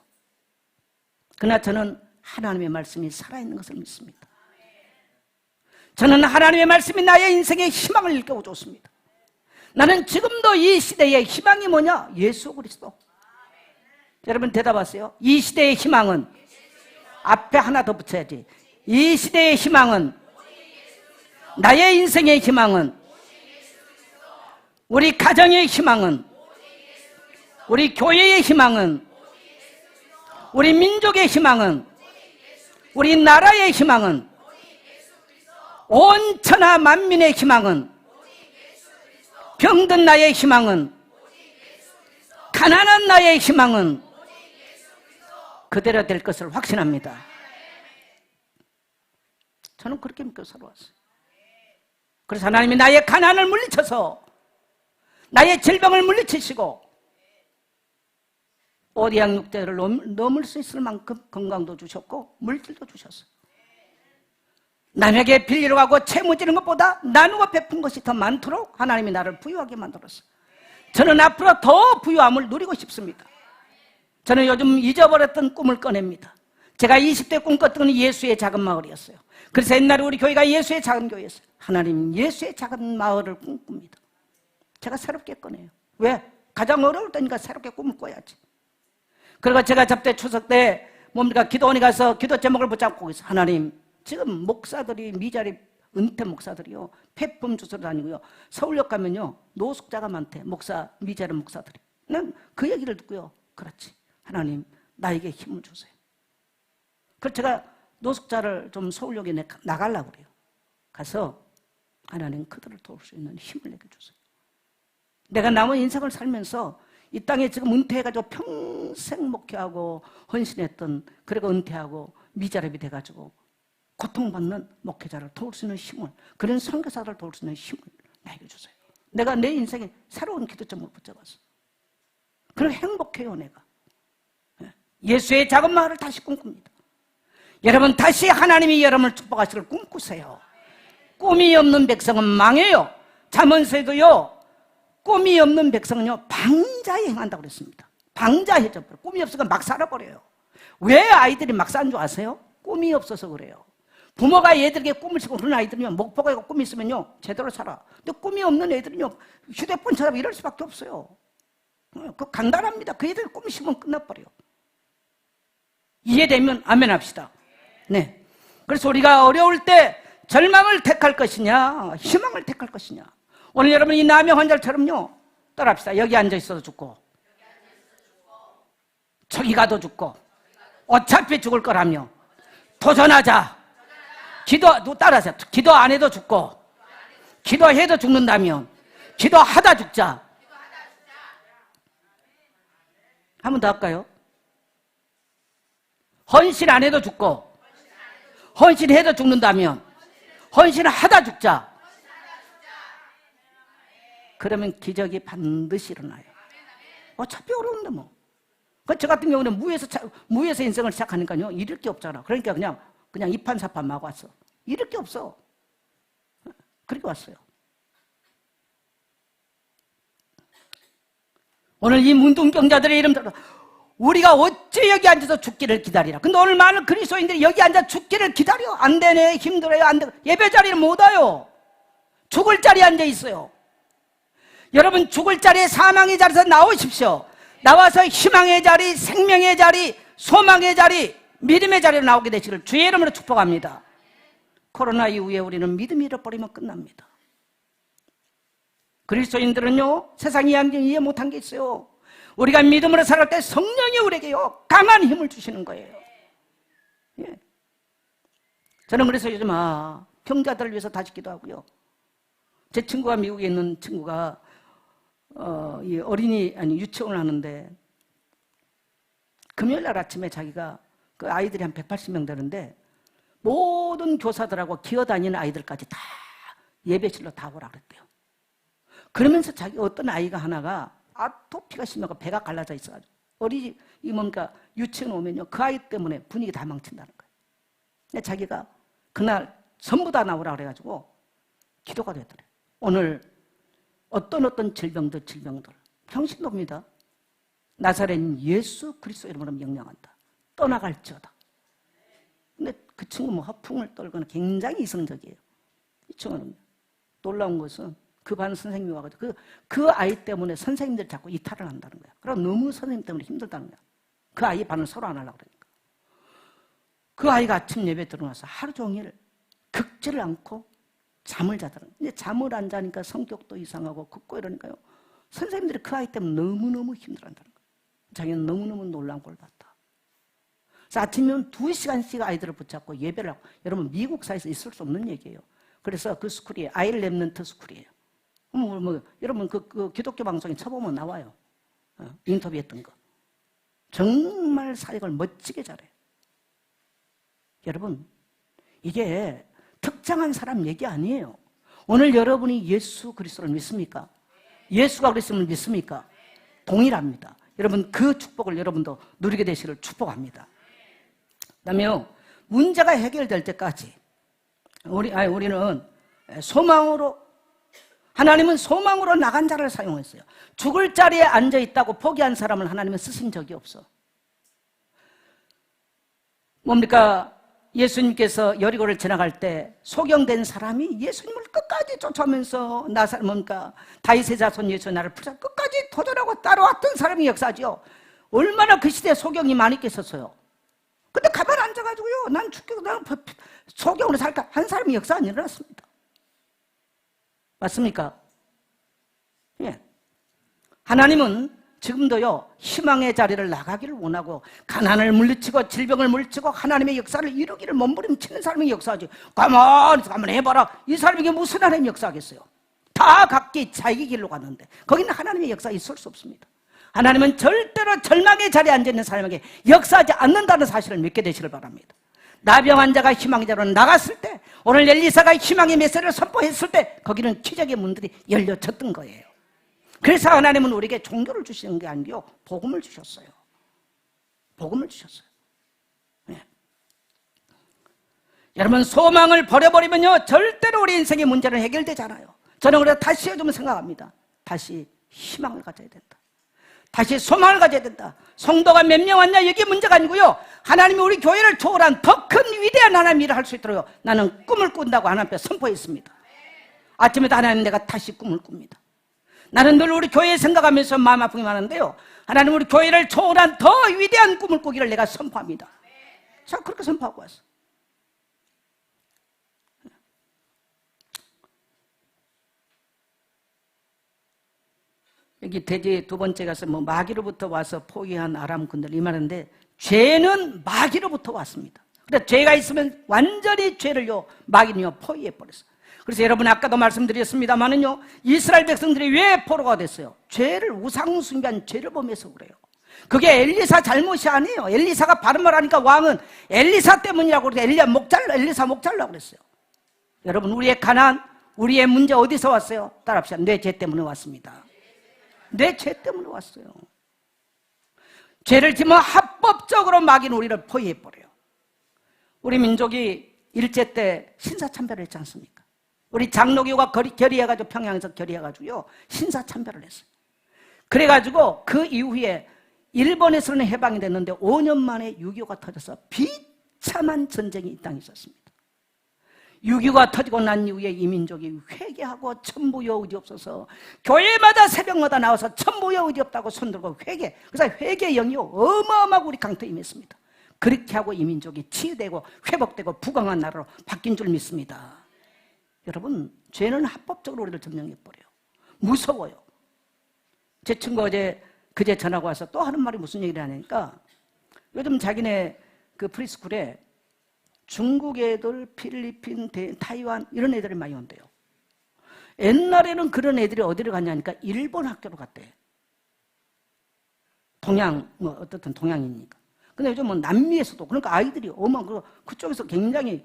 그러나 저는 하나님의 말씀이 살아있는 것을 믿습니다. 저는 하나님의 말씀이 나의 인생의 희망을 일깨워줬습니다. 나는 지금도 이 시대의 희망이 뭐냐? 예수 그리스도. 여러분 대답하세요. 이 시대의 희망은, 앞에 하나 더 붙여야지. 이 시대의 희망은, 나의 인생의 희망은, 우리 가정의 희망은, 우리 교회의 희망은, 우리 민족의 희망은, 우리 나라의 희망은, 온 천하 만민의 희망은, 병든 나의 희망은, 가난한 나의 희망은 그대로 될 것을 확신합니다. 저는 그렇게 믿고 살아왔어요. 그래서 하나님이 나의 가난을 물리쳐서 나의 질병을 물리치시고 오리양육대를 넘을 수 있을 만큼 건강도 주셨고 물질도 주셨어요. 남에게 빌리러 가고 채무지는 것보다 나누고 베푼 것이 더 많도록 하나님이 나를 부유하게 만들었어요. 저는 앞으로 더 부유함을 누리고 싶습니다. 저는 요즘 잊어버렸던 꿈을 꺼냅니다. 제가 20대 꿈꿨던 건 예수의 작은 마을이었어요. 그래서 옛날에 우리 교회가 예수의 작은 교회였어요. 하나님 예수의 작은 마을을 꿈꿉니다. 제가 새롭게 꺼내요. 왜? 가장 어려울 때니까 새롭게 꿈을 꿔야지. 그리고 제가 접대 추석 때 뭡니까 기도원에 가서 기도 제목을 붙잡고 있어요. 하나님, 지금 목사들이 미자리 은퇴 목사들이요 폐품 주스러 다니고요, 서울역 가면요 노숙자가 많대. 목사 미자리 목사들이. 난 그 얘기를 듣고요, 그렇지 하나님 나에게 힘을 주세요. 그래서 제가 노숙자를 좀 서울역에 나가려고 그래요. 가서 하나님 그들을 도울 수 있는 힘을 내게 주세요. 내가 남은 인생을 살면서 이 땅에 지금 은퇴해가지고 평생 목회하고 헌신했던, 그리고 은퇴하고 미자립이 돼가지고 고통받는 목회자를 도울 수 있는 힘을, 그런 선교사를 도울 수 있는 힘을 내게 주세요. 내가 내 인생에 새로운 기도점을 붙잡았어. 그럼 행복해요. 내가 예수의 작은 마을을 다시 꿈꿉니다. 여러분 다시 하나님이 여러분을 축복하시기를 꿈꾸세요. 꿈이 없는 백성은 망해요. 잠언서에도요 꿈이 없는 백성은요 방자에 행한다고 그랬습니다. 방자해져 버려. 꿈이 없으니까 막 살아버려요. 왜 아이들이 막 사는 줄 아세요? 꿈이 없어서 그래요. 부모가 얘들에게 꿈을 주고 그런 아이들은요 목표가 있고 꿈이 있으면요 제대로 살아. 근데 꿈이 없는 애들은요 휴대폰 찾아보고 이럴 수밖에 없어요. 그 간단합니다. 그 애들 꿈이 심으면 끝나버려요. 이해되면 아멘 합시다. 네. 그래서 우리가 어려울 때 절망을 택할 것이냐 희망을 택할 것이냐. 오늘 여러분 이 남의 환자처럼요 따라합시다. 여기 앉아있어도 죽고 저기 가도 죽고 어차피 죽을 거라며 도전하자. 따라하세요. 기도 안 해도 죽고 기도해도 죽는다면 기도하다 죽자. 한 번 더 할까요? 헌신 안 해도 죽고 헌신해도 죽는다면 헌신하다 죽자. 그러면 기적이 반드시 일어나요. 어차피 어려운데 뭐. 저 같은 경우는 무에서 인생을 시작하니까요 잃을 게 없잖아. 그러니까 그냥 이판사판 막 왔어. 잃을 게 없어. 그렇게 왔어요. 오늘 이 문둥병자들의 이름대로 우리가 어찌 여기 앉아서 죽기를 기다리라. 근데 오늘 많은 그리스도인들이 여기 앉아 죽기를 기다려. 안 되네, 힘들어요, 안 돼. 예배 자리를 못 와요. 죽을 자리에 앉아 있어요. 여러분 죽을 자리에 사망의 자리에서 나오십시오. 나와서 희망의 자리, 생명의 자리, 소망의 자리, 믿음의 자리로 나오게 되시기를 주의 이름으로 축복합니다. 코로나 이후에 우리는 믿음을 잃어버리면 끝납니다. 그리스도인들은요, 세상이 이해 못한 게 있어요. 우리가 믿음으로 살아갈 때 성령이 우리에게요 강한 힘을 주시는 거예요. 예. 저는 그래서 요즘 병자들을 위해서 다시 기도하고요. 제 친구가 미국에 있는 친구가 이 유치원을 하는데 금요일 날 아침에 자기가 그 아이들이 한 180명 되는데 모든 교사들하고 기어다니는 아이들까지 다 예배실로 다 오라 그랬대요. 그러면서 자기 어떤 아이가 하나가 아토피가 심하고 배가 갈라져 있어가지고 유치원 오면요 그 아이 때문에 분위기 다 망친다는 거예요. 근데 자기가 그날 전부 다 나오라 그래가지고 기도가 되더래요. 오늘 어떤 질병들 평신도입니다. 나사렛 예수 그리스도 이름으로 명령한다. 떠나갈지어다. 근데 그 친구 허풍을 떨거나 굉장히 이성적이에요. 이 친구는 놀라운 것은 그 반 선생님이 와가지고 그 아이 때문에 선생님들 자꾸 이탈을 한다는 거야. 그럼 너무 선생님 때문에 힘들다는 거야. 그 아이 반을 서로 안 하려고 그러니까. 그 아이가 아침 예배 들어가서 하루 종일 긁지를 않고 잠을 자더라는 거야. 근데 잠을 안 자니까 성격도 이상하고 긋고 이러니까요. 선생님들이 그 아이 때문에 너무너무 힘들어한다는 거야. 자기는 너무너무 놀라운 걸 봤다. 그래서 아침이면 2시간씩 아이들을 붙잡고 예배를 하고, 여러분 미국 사회에서 있을 수 없는 얘기예요. 그래서 그 스쿨이 아이를 랩런트 스쿨이에요. 여러분 그 기독교 방송에 쳐보면 나와요. 인터뷰했던 거. 정말 사역을 멋지게 잘해요. 여러분 이게 특정한 사람 얘기 아니에요. 오늘 여러분이 예수 그리스도를 믿습니까? 예수가 그리스도를 믿습니까? 동일합니다. 여러분 그 축복을 여러분도 누리게 되시기를 축복합니다. 그다음에요, 문제가 해결될 때까지 우리는 하나님은 소망으로 나간 자를 사용했어요. 죽을 자리에 앉아 있다고 포기한 사람을 하나님은 쓰신 적이 없어. 뭡니까? 예수님께서 여리고를 지나갈 때 소경된 사람이 예수님을 끝까지 쫓아오면서 다윗의 자손 예수 나를 풀자 끝까지 도전하고 따라왔던 사람이 역사죠. 얼마나 그 시대에 소경이 많이 있었어요. 근데 가만 앉아가지고요, 난 소경으로 살까 한 사람이 역사가 일어났습니다. 맞습니까? 예. 하나님은 지금도요 희망의 자리를 나가기를 원하고, 가난을 물리치고 질병을 물리치고 하나님의 역사를 이루기를 몸부림치는 사람이 역사하지. 가만히 해봐라, 이 사람에게 무슨 하나님의 역사하겠어요? 다 각기 자기 길로 갔는데 거기는 하나님의 역사가 있을 수 없습니다. 하나님은 절대로 절망의 자리에 앉아있는 사람에게 역사하지 않는다는 사실을 믿게 되시길 바랍니다. 나병 환자가 희망의 자리로 나갔을 때, 오늘 엘리사가 희망의 메시지를 선포했을 때 거기는 기적의 문들이 열려졌던 거예요. 그래서 하나님은 우리에게 종교를 주시는 게 아니고 복음을 주셨어요. 복음을 주셨어요. 네. 여러분 소망을 버려버리면요 절대로 우리 인생의 문제는 해결되지 않아요. 저는 그래서 다시 요즘 생각합니다. 다시 희망을 가져야 된다. 다시 소망을 가져야 된다. 성도가 몇 명 왔냐 이게 문제가 아니고요, 하나님이 우리 교회를 초월한 더 큰 위대한 하나님 일을 할 수 있도록 나는 꿈을 꾼다고 하나님 앞에 선포했습니다. 아침에도 하나님 내가 다시 꿈을 꿉니다. 나는 늘 우리 교회 생각하면서 마음 아프게 하는데요, 하나님 우리 교회를 초월한 더 위대한 꿈을 꾸기를 내가 선포합니다. 자, 그렇게 선포하고 왔어. 여기 대제 두 번째 가서 마귀로부터 와서 포기한 아람 군들 이 말인데, 죄는 마귀로부터 왔습니다. 근데 죄가 있으면 완전히 죄를요 마귀는요 포위해버렸어요. 그래서 여러분 아까도 말씀드렸습니다만은요, 이스라엘 백성들이 왜 포로가 됐어요? 죄를 우상숭배한 죄를 범해서 그래요. 그게 엘리사 잘못이 아니에요. 엘리사가 바른 말 하니까 왕은 엘리사 때문이라고 그래서 엘리사 목 잘라고 그랬어요. 여러분 우리의 가난, 우리의 문제 어디서 왔어요? 따라합시다. 내 죄 때문에 왔습니다. 내 죄 때문에 왔어요. 죄를 지면 합법적으로 마귀는 우리를 포위해버려요. 우리 민족이 일제 때 신사참배를 했지 않습니까? 우리 장로교가 결의해가지고 평양에서 결의해가지고요 신사참배를 했어요. 그래가지고 그 이후에 일본에서는 해방이 됐는데 5년 만에 6.25가 터져서 비참한 전쟁이 이 땅에 있었습니다. 6.25가 터지고 난 이후에 이 민족이 회개하고 천부여 의지 없어서 교회마다 새벽마다 나와서 천부여 의지 없다고 손들고 회개. 그래서 회개의 영이 어마어마하고 우리 강토에 임했습니다. 그렇게 하고 이 민족이 치유되고 회복되고 부강한 나라로 바뀐 줄 믿습니다. 여러분, 죄는 합법적으로 우리를 점령해버려요. 무서워요. 제 친구 그제 전화가 와서 또 하는 말이 무슨 얘기를 하냐니까, 요즘 자기네 그 프리스쿨에 중국 애들, 필리핀, 타이완 이런 애들이 많이 온대요. 옛날에는 그런 애들이 어디를 갔냐니까 일본 학교로 갔대. 어떻든 동양이니까. 근데 요즘 뭐 남미에서도, 그러니까 아이들이 그쪽에서 굉장히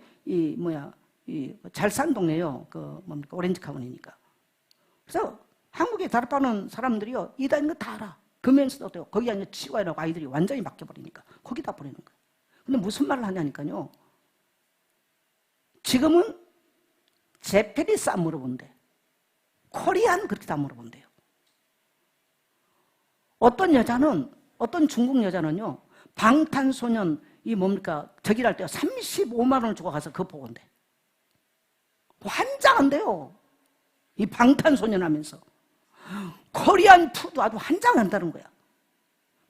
잘 산 동네요. 오렌지 카운티니까. 그래서 한국에 다락방는 사람들이요, 이 다니는 거 다 알아. 금연서도 돼요. 거기 아니면 치과에라고 아이들이 완전히 맡겨버리니까 거기다 보내는 거예요. 근데 무슨 말을 하냐니까요, 지금은 제페니스 안 물어본대. 코리안 그렇게 다 물어본대요. 어떤 중국 여자는요, 방탄소년 저기를 할 때 35만 원을 주고 가서 그거 보고 온대. 환장한대요. 이 방탄소년 하면서. 코리안 푸드 아주 환장한다는 거야.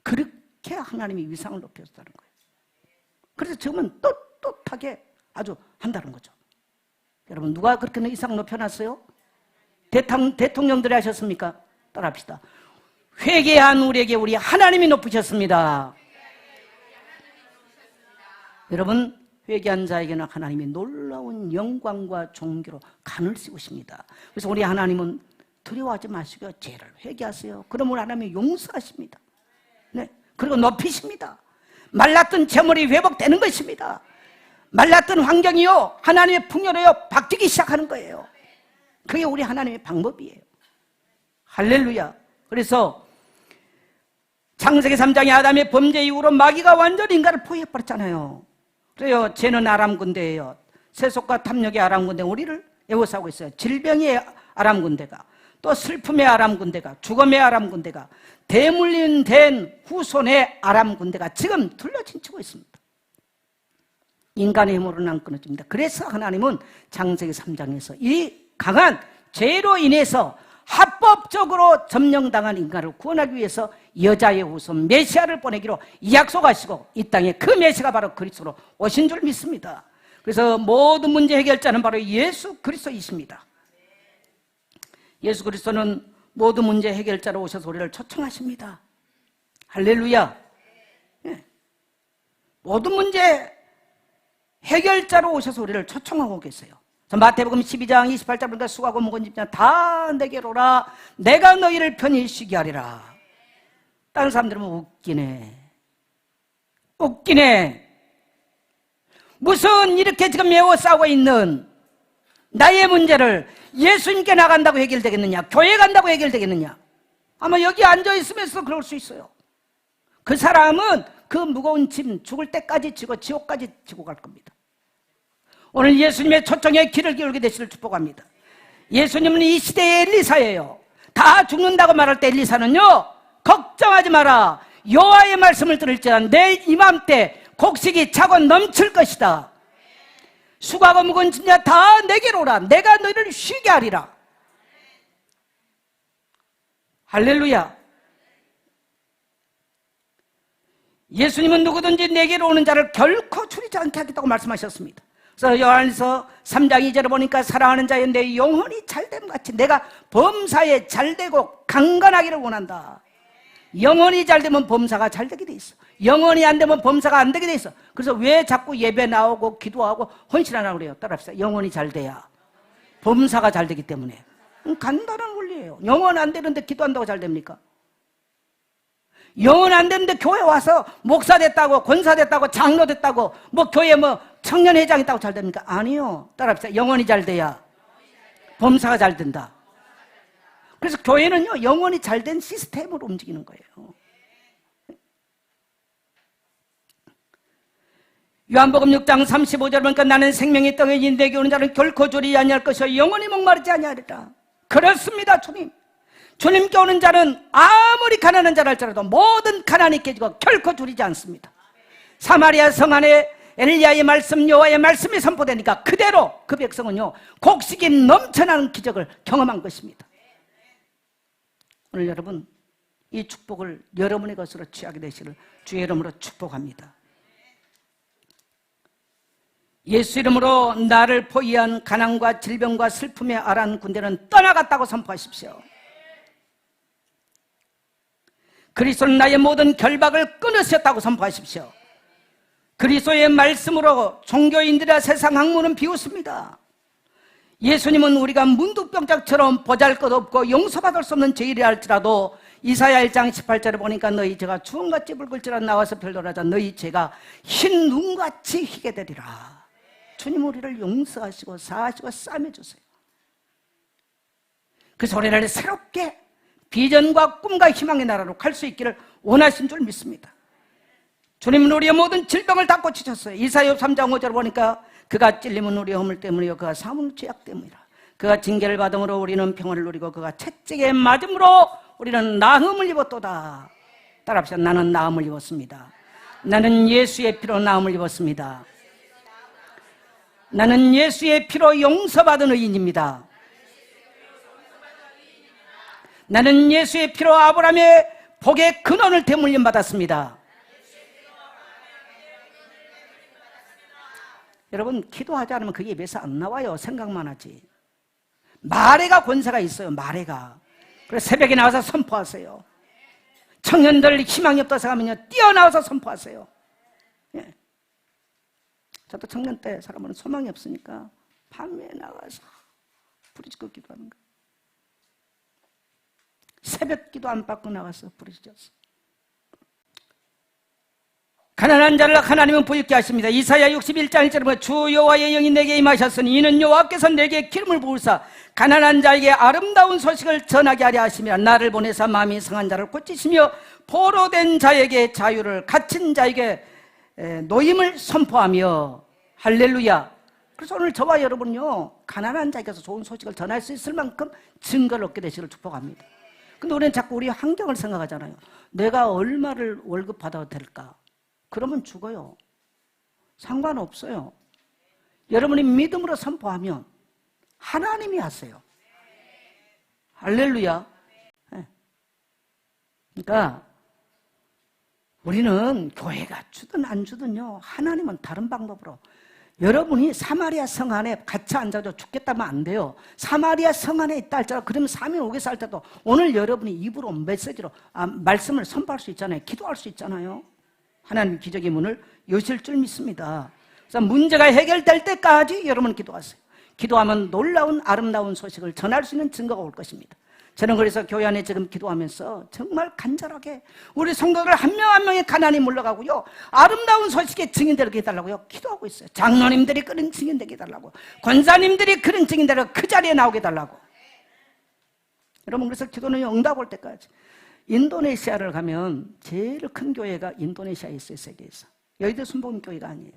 그렇게 하나님이 위상을 높여줬다는 거예요. 그래서 지금은 떳떳하게 아주 한다는 거죠. 여러분, 누가 그렇게 이상 높여놨어요? 대통령들이 하셨습니까? 따라합시다. 회개한 우리에게 우리 하나님이 높으셨습니다. 여러분, 회개한 자에게는 하나님이 놀라운 영광과 존귀로 간을 씌우십니다. 그래서 우리 하나님은 두려워하지 마시고요, 죄를 회개하세요. 그러면 하나님이 용서하십니다. 네, 그리고 높이십니다. 말랐던 재물이 회복되는 것입니다. 말랐던 환경이요, 하나님의 풍요로요 바뀌기 시작하는 거예요. 그게 우리 하나님의 방법이에요. 할렐루야. 그래서 창세기 3장의 아담의 범죄 이후로 마귀가 완전히 인간을 포위해버렸잖아요. 그래요, 죄는 아람군대예요. 세속과 탐욕의 아람군대, 우리를 애워싸고 있어요. 질병의 아람군대가, 또 슬픔의 아람군대가, 죽음의 아람군대가, 대물림된 후손의 아람군대가 지금 둘러친치고 있습니다. 인간의 힘으로는 안 끊어집니다. 그래서 하나님은 창세기 3장에서 이 강한 죄로 인해서 합법적으로 점령당한 인간을 구원하기 위해서 여자의 후손 메시아를 보내기로 약속하시고, 이 땅에 그 메시아가 바로 그리스도로 오신 줄 믿습니다. 그래서 모든 문제 해결자는 바로 예수 그리스도이십니다. 예수 그리스도는 모든 문제 해결자로 오셔서 우리를 초청하십니다. 할렐루야. 네. 모든 문제 해결자로 오셔서 우리를 초청하고 계세요. 마태복음 12장 28절 보니까 수고하고 무거운 짐진 다 내게로 오라, 내가 너희를 편히 쉬게 하리라. 다른 사람들은 웃기네. 무슨 이렇게 지금 매워 싸우고 있는 나의 문제를 예수님께 나간다고 해결되겠느냐, 교회 간다고 해결되겠느냐. 아마 여기 앉아있으면서 그럴 수 있어요. 그 사람은 그 무거운 짐 죽을 때까지 지고 지옥까지 지고 갈 겁니다. 오늘 예수님의 초청에 귀를 기울게 되시를 축복합니다. 예수님은 이 시대의 엘리사예요. 다 죽는다고 말할 때 엘리사는요, 걱정하지 마라, 여호와의 말씀을 들을지라 내 이맘때 곡식이 차고 넘칠 것이다. 수고하고 무거운 짐자 다 내게로 오라, 내가 너희를 쉬게 하리라. 할렐루야. 예수님은 누구든지 내게로 오는 자를 결코 줄이지 않게 하겠다고 말씀하셨습니다. 그래서 요한서 3장 2절에 보니까 사랑하는 자여 내 영혼이 잘됨 같이 내가 범사에 잘되고 강건하기를 원한다. 영혼이 잘되면 범사가 잘되게 돼 있어. 영혼이 안 되면 범사가 안 되게 돼 있어. 그래서 왜 자꾸 예배 나오고 기도하고 헌신하라고 그래요? 따라합시다. 영혼이 잘돼야 범사가 잘되기 때문에. 간단한 원리예요. 영혼 안 되는데 기도한다고 잘 됩니까? 영혼 안 되는데 교회 와서 목사 됐다고, 권사 됐다고, 장로 됐다고, 교회 청년회장 있다고 잘 됩니까? 아니요. 따라합시다. 영혼이 잘 돼야 범사가 잘 된다. 그래서 교회는요, 영혼이 잘 된 시스템으로 움직이는 거예요. 요한복음 6장 35절 보니까 나는 생명이 떡에 인내게 오는 자는 결코 줄이지 아니할 것이요 영원히 목마르지 아니하리라. 그렇습니다, 주님. 주님께 오는 자는 아무리 가난한 자라 할지라도 모든 가난이 깨지고 결코 줄이지 않습니다. 사마리아 성 안에 엘리야의 말씀, 여호와의 말씀이 선포되니까 그대로 그 백성은요 곡식이 넘쳐나는 기적을 경험한 것입니다. 오늘 여러분 이 축복을 여러분의 것으로 취하게 되시기를 주의 이름으로 축복합니다. 예수 이름으로 나를 포위한 가난과 질병과 슬픔의 아란 군대는 떠나갔다고 선포하십시오. 그리스도는 나의 모든 결박을 끊으셨다고 선포하십시오. 그리스도의 말씀으로 종교인들의 세상 학문은 비웃습니다. 예수님은 우리가 문득병작처럼 보잘것없고 용서받을 수 없는 죄인이라 할지라도 이사야 1장 18절에 보니까 너희 죄가 주홍같이 붉을지라 나와서 별도라자 너희 죄가 흰 눈같이 희게 되리라. 주님 우리를 용서하시고 사하시고 싸매주세요. 그 소리를 새롭게 비전과 꿈과 희망의 나라로 갈 수 있기를 원하신 줄 믿습니다. 주님은 우리의 모든 질병을 다 고치셨어요. 이사야 3장 5절 보니까 그가 찔림은 우리의 허물 때문이요 그가 삼은 죄악 때문이라. 그가 징계를 받음으로 우리는 평안을 누리고 그가 채찍에 맞음으로 우리는 나음을 입었도다. 따라합시다. 나는 나음을 입었습니다. 나는 예수의 피로 나음을 입었습니다. 나는 예수의 피로 용서받은 의인입니다. 나는 예수의 피로 아브라함의 복의 근원을 대물림 받았습니다. 여러분 기도하지 않으면 그게 입에서 안 나와요. 생각만 하지. 말에가 권세가 있어요. 말에가. 그래서 새벽에 나와서 선포하세요. 청년들 희망이 없다 생각하면요 뛰어나와서 선포하세요. 예. 저도 청년 때 사람은 소망이 없으니까 밤에 나가서 부르짖고 기도하는 거예요. 새벽 기도 안 받고 나가서 부르짖었어. 가난한 자를 하나님은 부유케 하십니다. 이사야 61장 1절에 보면 주 여호와의 영이 내게 임하셨으니 이는 여호와께서 내게 기름을 부으사 가난한 자에게 아름다운 소식을 전하게 하려 하시며 나를 보내사 마음이 상한 자를 고치시며 포로된 자에게 자유를 갇힌 자에게 노임을 선포하며 할렐루야. 그래서 오늘 저와 여러분요 가난한 자에게서 좋은 소식을 전할 수 있을 만큼 증거를 얻게 되시기를 축복합니다. 근데 우리는 자꾸 우리 환경을 생각하잖아요. 내가 얼마를 월급 받아도 될까? 그러면 죽어요. 상관없어요. 여러분이 믿음으로 선포하면 하나님이 하세요. 할렐루야. 그러니까 우리는 교회가 주든 안 주든요 하나님은 다른 방법으로 여러분이 사마리아 성 안에 같이 앉아도 죽겠다면 안 돼요. 사마리아 성 안에 있다 할지라도 그러면 3일 오겠어 할 때도 오늘 여러분이 입으로 메시지로 말씀을 선포할 수 있잖아요. 기도할 수 있잖아요. 하나님 기적의 문을 여실 줄 믿습니다. 그래서 문제가 해결될 때까지 여러분 기도하세요. 기도하면 놀라운 아름다운 소식을 전할 수 있는 증거가 올 것입니다. 저는 그래서 교회 안에 지금 기도하면서 정말 간절하게 우리 성도들 한 명 한 명의 가난이 물러가고요 아름다운 소식에 증인되게 해달라고요 기도하고 있어요. 장로님들이 그런 증인되게 해달라고, 권사님들이 그런 증인되라고 그 자리에 나오게 해달라고. 여러분 그래서 기도는 응답 올 때까지. 인도네시아를 가면 제일 큰 교회가 인도네시아에 있어요. 세계에서. 여의도 순복음교회가 아니에요.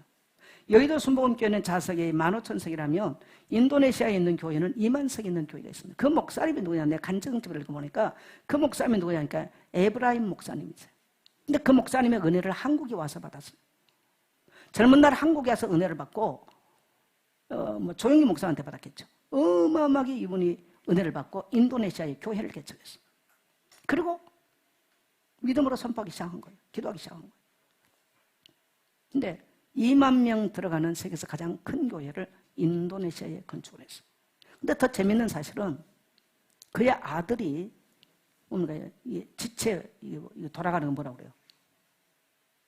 여의도 순복음교회는 자석이 15,000석이라면 인도네시아에 있는 교회는 20,000석 있는 교회가 있습니다. 그 목사님이 누구냐? 내가 간증집을 읽어보니까 그 목사님이 누구냐니까 에브라임 목사님이세요. 근데 그 목사님의 은혜를 한국에 와서 받았어요. 젊은 날 한국에 와서 은혜를 받고 조용히 목사한테 받았겠죠. 어마어마하게 이분이 은혜를 받고 인도네시아의 교회를 개척했어요. 그리고 믿음으로 선포하기 시작한 거예요. 기도하기 시작한 거예요. 근데 2만 명 들어가는 세계에서 가장 큰 교회를 인도네시아에 건축을 했어요. 근데 더 재밌는 사실은 그의 아들이 뭔가 지체 돌아가는 건 뭐라고 그래요?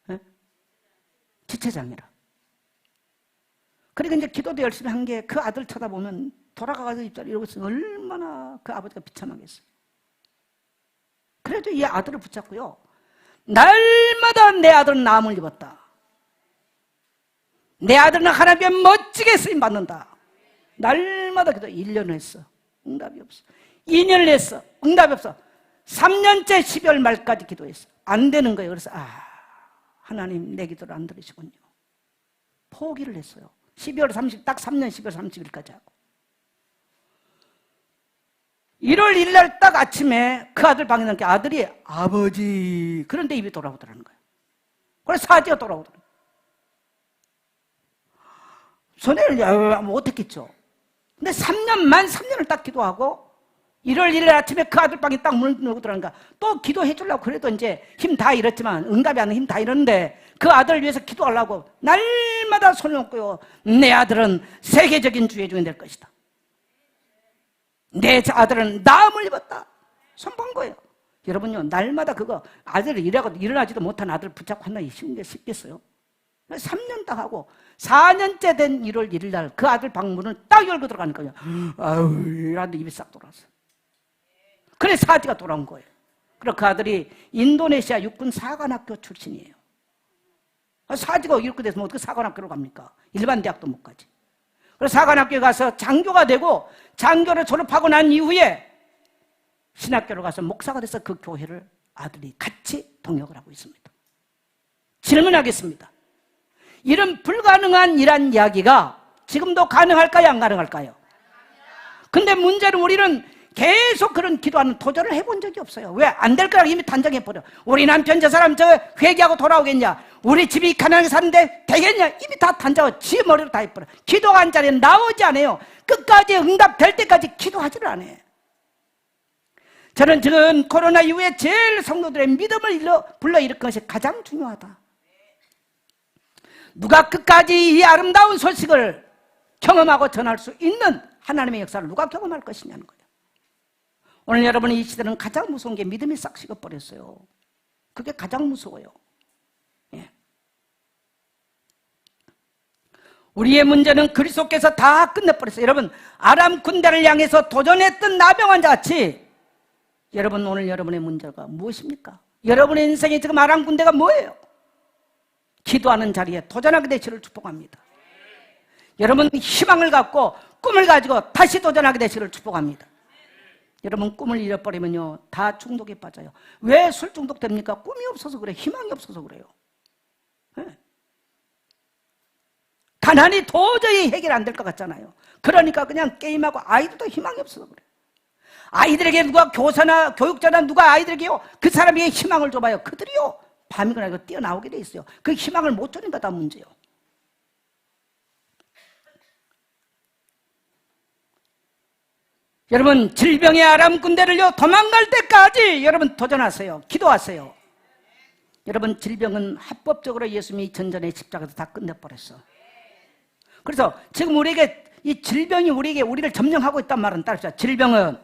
네? 지체장이라. 그러니까 이제 기도도 열심히 한 게 그 아들 쳐다보면 돌아가가지고 입자리 이러고 있으면 얼마나 그 아버지가 비참하겠어요. 그래도 이 아들을 붙잡고요 날마다 내 아들은 나음을 입었다. 내 아들은 하나님께 멋지게 쓰임받는다. 날마다 기도 1년을 했어. 응답이 없어. 2년을 했어. 응답이 없어. 3년째 12월 말까지 기도했어. 안 되는 거예요. 그래서 하나님 내 기도를 안 들으시군요. 포기를 했어요. 12월 30, 딱 3년 12월 30일까지 하고. 1월 1일 날 딱 아침에 그 아들 방에 나니까 아들이 아버지 그런데 입이 돌아오더라는 거예요. 그래서 사지가 돌아오더라는 거예요. 손해를 못했겠죠. 근데 3년을 딱 기도하고 1월 1일 아침에 그 아들 방에 딱 문을 열고 들어가니까 또 기도해 주려고 그래도 이제 힘 다 잃었지만 응답이 안 힘 다 잃었는데 그 아들을 위해서 기도하려고 날마다 손을 얹고요. 내 아들은 세계적인 주의종이 될 것이다. 내 아들은 나음을 입었다. 선포한 거예요. 여러분요, 날마다 그거 아들을 일어나지도 못한 아들을 붙잡고 한다니 쉬운 게 쉽겠어요? 3년 딱 하고 4년째 된 1월 1일 날 그 아들 방문을 딱 열고 들어가는 거예요. 아유, 이라는데 입이 싹 돌아왔어요. 그래 사지가 돌아온 거예요. 그리고 그 아들이 인도네시아 육군 사관학교 출신이에요. 사지가 이렇게 됐으면 어떻게 사관학교로 갑니까? 일반 대학도 못 가지. 그래서 사관학교에 가서 장교가 되고 장교를 졸업하고 난 이후에 신학교로 가서 목사가 돼서 그 교회를 아들이 같이 동역을 하고 있습니다. 질문하겠습니다. 이런 불가능한 이란 이야기가 지금도 가능할까요? 안 가능할까요? 근데 문제는 우리는 계속 그런 기도하는 도전을 해본 적이 없어요. 왜? 안 될 거라고 이미 단정해버려. 우리 남편 저 사람 저 회개하고 돌아오겠냐? 우리 집이 가난하게 사는데 되겠냐? 이미 다 단정하고 지 머리로 다 해버려. 기도한 자리에 나오지 않아요. 끝까지 응답될 때까지 기도하지를 않아요. 저는 지금 코로나 이후에 제일 성도들의 믿음을 불러일으킨 것이 가장 중요하다. 누가 끝까지 이 아름다운 소식을 경험하고 전할 수 있는 하나님의 역사를 누가 경험할 것이냐는 거예요. 오늘 여러분의 이 시대는 가장 무서운 게 믿음이 싹 식어버렸어요. 그게 가장 무서워요. 예. 우리의 문제는 그리스도께서 다 끝내버렸어요. 여러분, 아람 군대를 향해서 도전했던 나병 환자 같이 여러분, 오늘 여러분의 문제가 무엇입니까? 여러분의 인생에 지금 아람 군대가 뭐예요? 기도하는 자리에 도전하게 되시기를 축복합니다. 여러분 희망을 갖고 꿈을 가지고 다시 도전하게 되시기를 축복합니다. 여러분 꿈을 잃어버리면요 다 중독에 빠져요. 왜 술 중독 됩니까? 꿈이 없어서 그래요. 희망이 없어서 그래요. 네. 가난이 도저히 해결 안 될 것 같잖아요. 그러니까 그냥 게임하고 아이들도 희망이 없어서 그래요. 아이들에게 누가 교사나 교육자나 누가 아이들에게요 그 사람에게 희망을 줘봐요. 그들이요 밤이거나 이거 뛰어나오게 돼 있어요. 그 희망을 못 줘낸다 다 문제요. 여러분 질병의 아람 군대를요 도망갈 때까지 여러분 도전하세요. 기도하세요. 여러분 질병은 합법적으로 예수님이 전전에 십자가에서 다 끝내버렸어. 그래서 지금 우리에게 이 질병이 우리를 점령하고 있단 말은 따릅시다. 질병은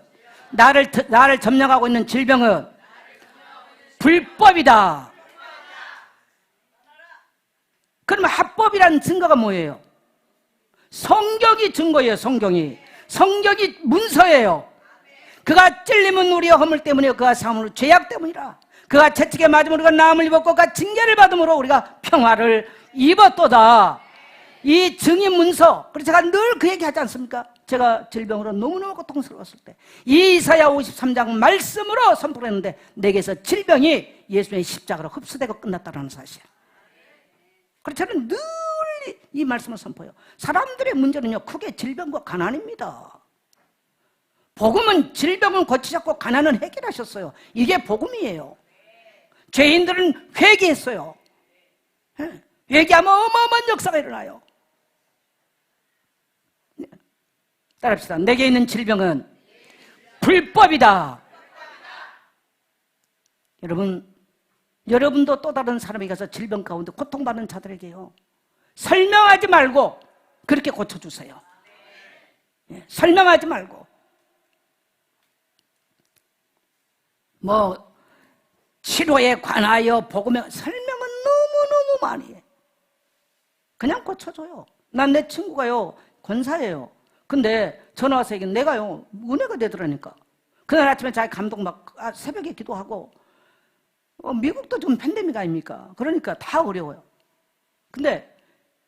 나를 점령하고 있는 질병은 불법이다. 그러면 합법이라는 증거가 뭐예요? 성경이 증거예요. 성경이 문서예요. 그가 찔림은 우리의 허물 때문이요 그가 사함으로 죄악 때문이라. 그가 채찍에 맞음으로 우리가 나음을 입었고 그가 징계를 받음으로 우리가 평화를 입었도다. 이 증인 문서. 그래서 제가 늘 그 얘기 하지 않습니까? 제가 질병으로 너무너무 고통스러웠을 때 이사야 53장 말씀으로 선포를 했는데 내게서 질병이 예수님의 십자가로 흡수되고 끝났다는 사실. 그래서 저는 늘 이 말씀을 선포해요. 사람들의 문제는요 크게 질병과 가난입니다. 복음은 질병을 고치셨고 가난은 해결하셨어요. 이게 복음이에요. 죄인들은 회개했어요. 회개하면 어마어마한 역사가 일어나요. 따라합시다. 내게 있는 질병은 불법이다. 여러분도 또 다른 사람에게 가서 질병 가운데 고통받는 자들에게요 설명하지 말고 그렇게 고쳐주세요. 설명하지 말고 뭐 치료에 관하여 복음에 설명은 너무너무 많이 해. 그냥 고쳐줘요. 난 내 친구가요 권사예요. 근데 전화 와서 얘기해. 내가요 은혜가 되더라니까. 그날 아침에 자기 감동 막 새벽에 기도하고 미국도 지금 팬데믹 아닙니까? 그러니까 다 어려워요. 근데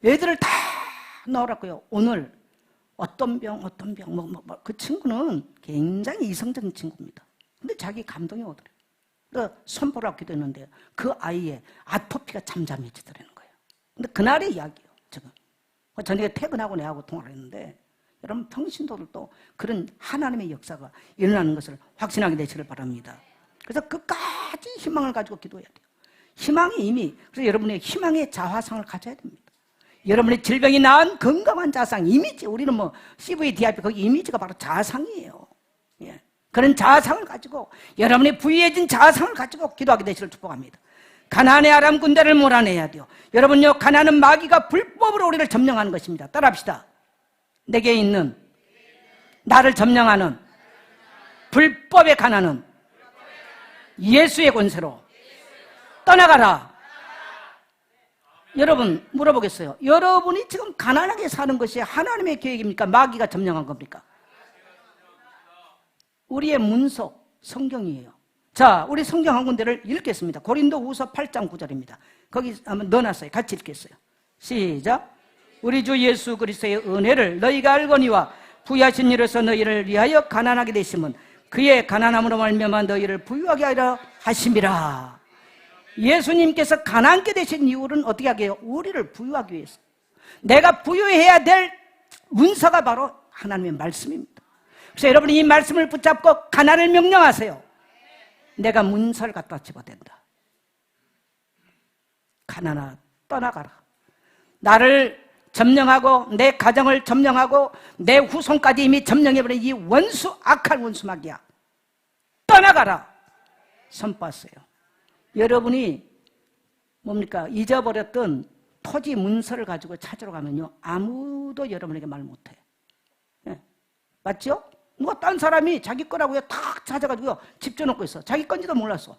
애들을 다 넣으라고요. 오늘 어떤 병 그 친구는 굉장히 이성적인 친구입니다. 근데 자기 감동이 오더래요. 그러니까 선포를 하고 기도했는데 그 아이의 아토피가 잠잠해지더라는 거예요. 근데 그날의 이야기예요. 지금 저녁에 퇴근하고 내하고 통화를 했는데 여러분 평신도들도 그런 하나님의 역사가 일어나는 것을 확신하게 되시길 바랍니다. 그래서 끝까지 희망을 가지고 기도해야 돼요. 희망이 이미 그래서 여러분의 희망의 자화상을 가져야 됩니다. 여러분의 질병이 나은 건강한 자상, 이미지. 우리는 뭐 CVDIP 거기 이미지가 바로 자상이에요. 예. 그런 자상을 가지고, 여러분의 부유해진 자상을 가지고 기도하게 되시길 축복합니다. 가나안의 아람 군대를 몰아내야 돼요. 여러분요, 가나안은 마귀가 불법으로 우리를 점령하는 것입니다. 따라합시다. 내게 있는 나를 점령하는 불법의 가나안은 예수의 권세로 떠나가라. 여러분 물어보겠어요. 여러분이 지금 가난하게 사는 것이 하나님의 계획입니까? 마귀가 점령한 겁니까? 우리의 문서 성경이에요. 자, 우리 성경 한 군데를 읽겠습니다. 고린도후서 8장 9절입니다. 거기 한번 넣어놨어요. 같이 읽겠어요. 시작. 우리 주 예수 그리스도의 은혜를 너희가 알거니와 부유하신 일에서 너희를 위하여 가난하게 되심은 그의 가난함으로 말미암아 너희를 부유하게 하려 하심이라. 예수님께서 가난하게 되신 이유는 어떻게 하게 해요? 우리를 부유하기 위해서. 내가 부유해야 될 문서가 바로 하나님의 말씀입니다. 그래서 여러분이 이 말씀을 붙잡고 가난을 명령하세요. 내가 문서를 갖다 집어댄다. 가난아 떠나가라. 나를 점령하고 내 가정을 점령하고 내 후손까지 이미 점령해버린 이 원수, 악한 원수 마귀야, 떠나가라 선포했어요. 여러분이 뭡니까? 잊어버렸던 토지 문서를 가지고 찾으러 가면요, 아무도 여러분에게 말 못해. 네. 맞죠? 누가 딴 사람이 자기 거라고요 탁 찾아가지고요 집 줘놓고 있어. 자기 건지도 몰랐어.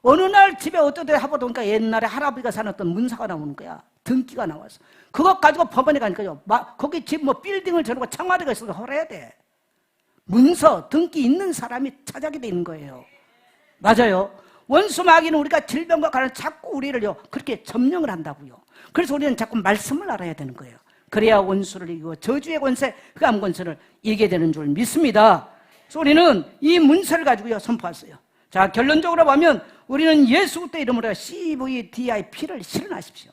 어느 날 집에 어쩌다 해보다 보니까 옛날에 할아버지가 사놨던 문서가 나오는 거야. 등기가 나왔어. 그거 가지고 법원에 가니까요, 거기 집 뭐 빌딩을 저러고 청와대가 있어도 헐어야 돼. 문서, 등기 있는 사람이 찾아게 되는 거예요. 맞아요. 원수 마귀는 우리가 질병과 가난 자꾸 우리를요 그렇게 점령을 한다고요. 그래서 우리는 자꾸 말씀을 알아야 되는 거예요. 그래야 원수를 이기고 저주의 권세, 흑암 권세를 이기게 되는 줄 믿습니다. 그래서 우리는 이 문서를 가지고요 선포했어요. 자, 결론적으로 보면 우리는 예수 그리스도 이름으로 CVDIP를 실현하십시오.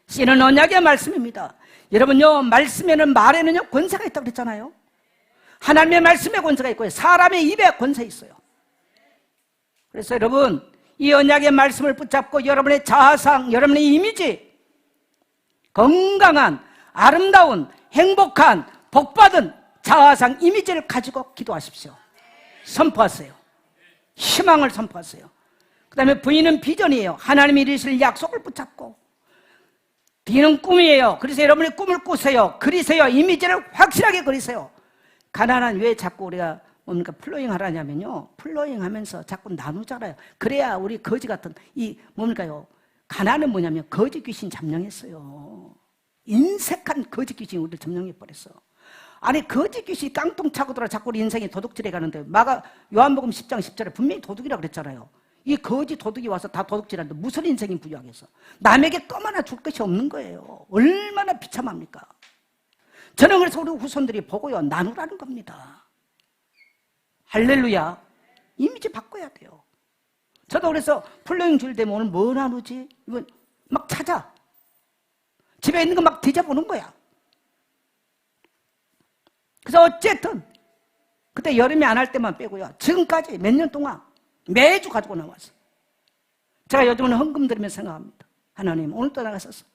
C는 언약의 말씀입니다. 여러분요, 말씀에는, 말에는요 권세가 있다고 그랬잖아요. 하나님의 말씀에 권세가 있고요, 사람의 입에 권세 있어요. 그래서 여러분, 이 언약의 말씀을 붙잡고 여러분의 자아상, 여러분의 이미지, 건강한, 아름다운, 행복한, 복받은 자아상 이미지를 가지고 기도하십시오. 선포하세요. 희망을 선포하세요. 그 다음에 V는 비전이에요. 하나님이 이루실 약속을 붙잡고, D는 꿈이에요. 그래서 여러분이 꿈을 꾸세요. 그리세요. 이미지를 확실하게 그리세요. 가난한 왜 자꾸 우리가 뭡니까 플로잉 하라냐면요, 플로잉 하면서 자꾸 나누잖아요. 그래야 우리 거지 같은 이 뭡니까요, 가난은 뭐냐면 거지 귀신 점령했어요. 인색한 거지 귀신이 우리를 점령해버렸어. 아니, 거지 귀신이 깡통 차고 들어 자꾸 우리 인생에 도둑질해 가는데, 요한복음 10장 10절에 분명히 도둑이라고 그랬잖아요. 이 거지 도둑이 와서 다 도둑질하는데 무슨 인생이 부유하겠어. 남에게 껌 하나 줄 것이 없는 거예요. 얼마나 비참합니까? 저는 그래서 우리 후손들이 보고요 나누라는 겁니다. 할렐루야. 이미지 바꿔야 돼요. 저도 그래서 플로잉 줄 되면 오늘 뭐 나누지? 이건 막 찾아. 집에 있는 거 막 뒤져보는 거야. 그래서 어쨌든 그때 여름에 안 할 때만 빼고요, 지금까지 몇 년 동안 매주 가지고 나왔어. 제가 요즘은 헌금 드리면서 생각합니다. 하나님, 오늘도 나가셔서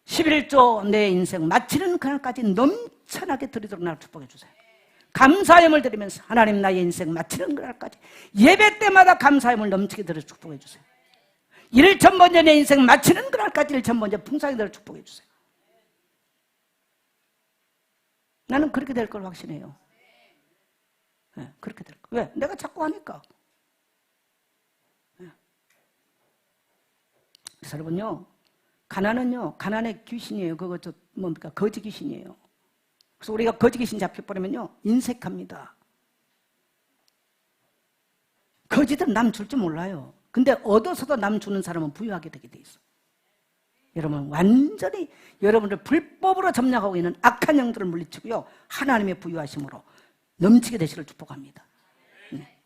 11조 내 인생 마치는 그날까지 넘쳐나게 드리도록 나를 축복해 주세요. 감사함을 드리면서 하나님, 나의 인생 마치는 그날까지 예배 때마다 감사함을 넘치게 드려 축복해 주세요. 1,000번째 내 인생 마치는 그날까지 1,000번째 풍성히 드려 축복해 주세요. 나는 그렇게 될 걸 확신해요. 네, 그렇게 될 거. 왜? 내가 자꾸 하니까. 네. 그래서 여러분요, 가난은요, 가난의 귀신이에요. 그거 뭡니까? 거지 귀신이에요. 그래서 우리가 거지 귀신 잡혀버리면요 인색합니다. 거지들은 남 줄 줄 몰라요. 근데 얻어서도 남 주는 사람은 부유하게 되게 돼 있어. 여러분, 완전히 여러분들 불법으로 점령하고 있는 악한 영들을 물리치고요, 하나님의 부유하심으로 넘치게 되시를 축복합니다. 네.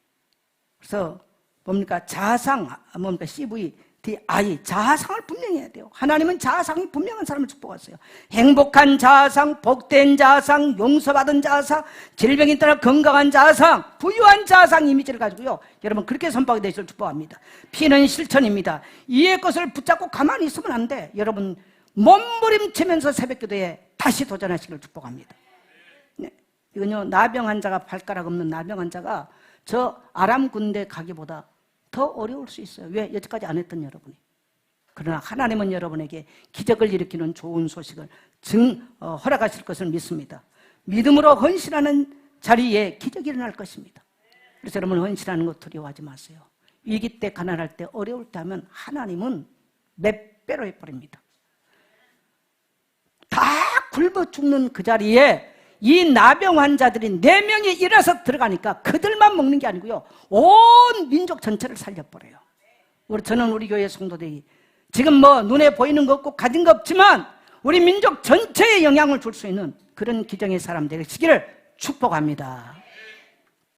그래서 뭡니까? 자아상, 뭡니까? CVDI, 자아상을 분명히 해야 돼요. 하나님은 자아상이 분명한 사람을 축복하세요. 행복한 자아상, 복된 자아상, 용서받은 자아상, 질병이 따라 건강한 자아상, 부유한 자아상 이미지를 가지고요, 여러분 그렇게 선포하게 되시길 축복합니다. P는 실천입니다. 이의 것을 붙잡고 가만히 있으면 안 돼. 여러분 몸부림치면서 새벽기도에 다시 도전하시기를 축복합니다. 네. 이건요, 나병 환자가, 발가락 없는 나병 환자가 저 아람 군대 가기보다 더 어려울 수 있어요. 왜? 여태까지 안 했던 여러분이. 그러나 하나님은 여러분에게 기적을 일으키는 좋은 소식을 허락하실 것을 믿습니다. 믿음으로 헌신하는 자리에 기적이 일어날 것입니다. 그래서 여러분, 헌신하는 것 두려워하지 마세요. 위기 때, 가난할 때, 어려울 때 하면 하나님은 몇 배로 해버립니다. 다 굶어 죽는 그 자리에 이 나병 환자들이 4명이 일어서 들어가니까 그들만 먹는 게 아니고요, 온 민족 전체를 살려버려요. 저는 우리 교회 성도들이 지금 뭐 눈에 보이는 거 없고 가진 거 없지만 우리 민족 전체에 영향을 줄 수 있는 그런 기정의 사람 되시기를 축복합니다.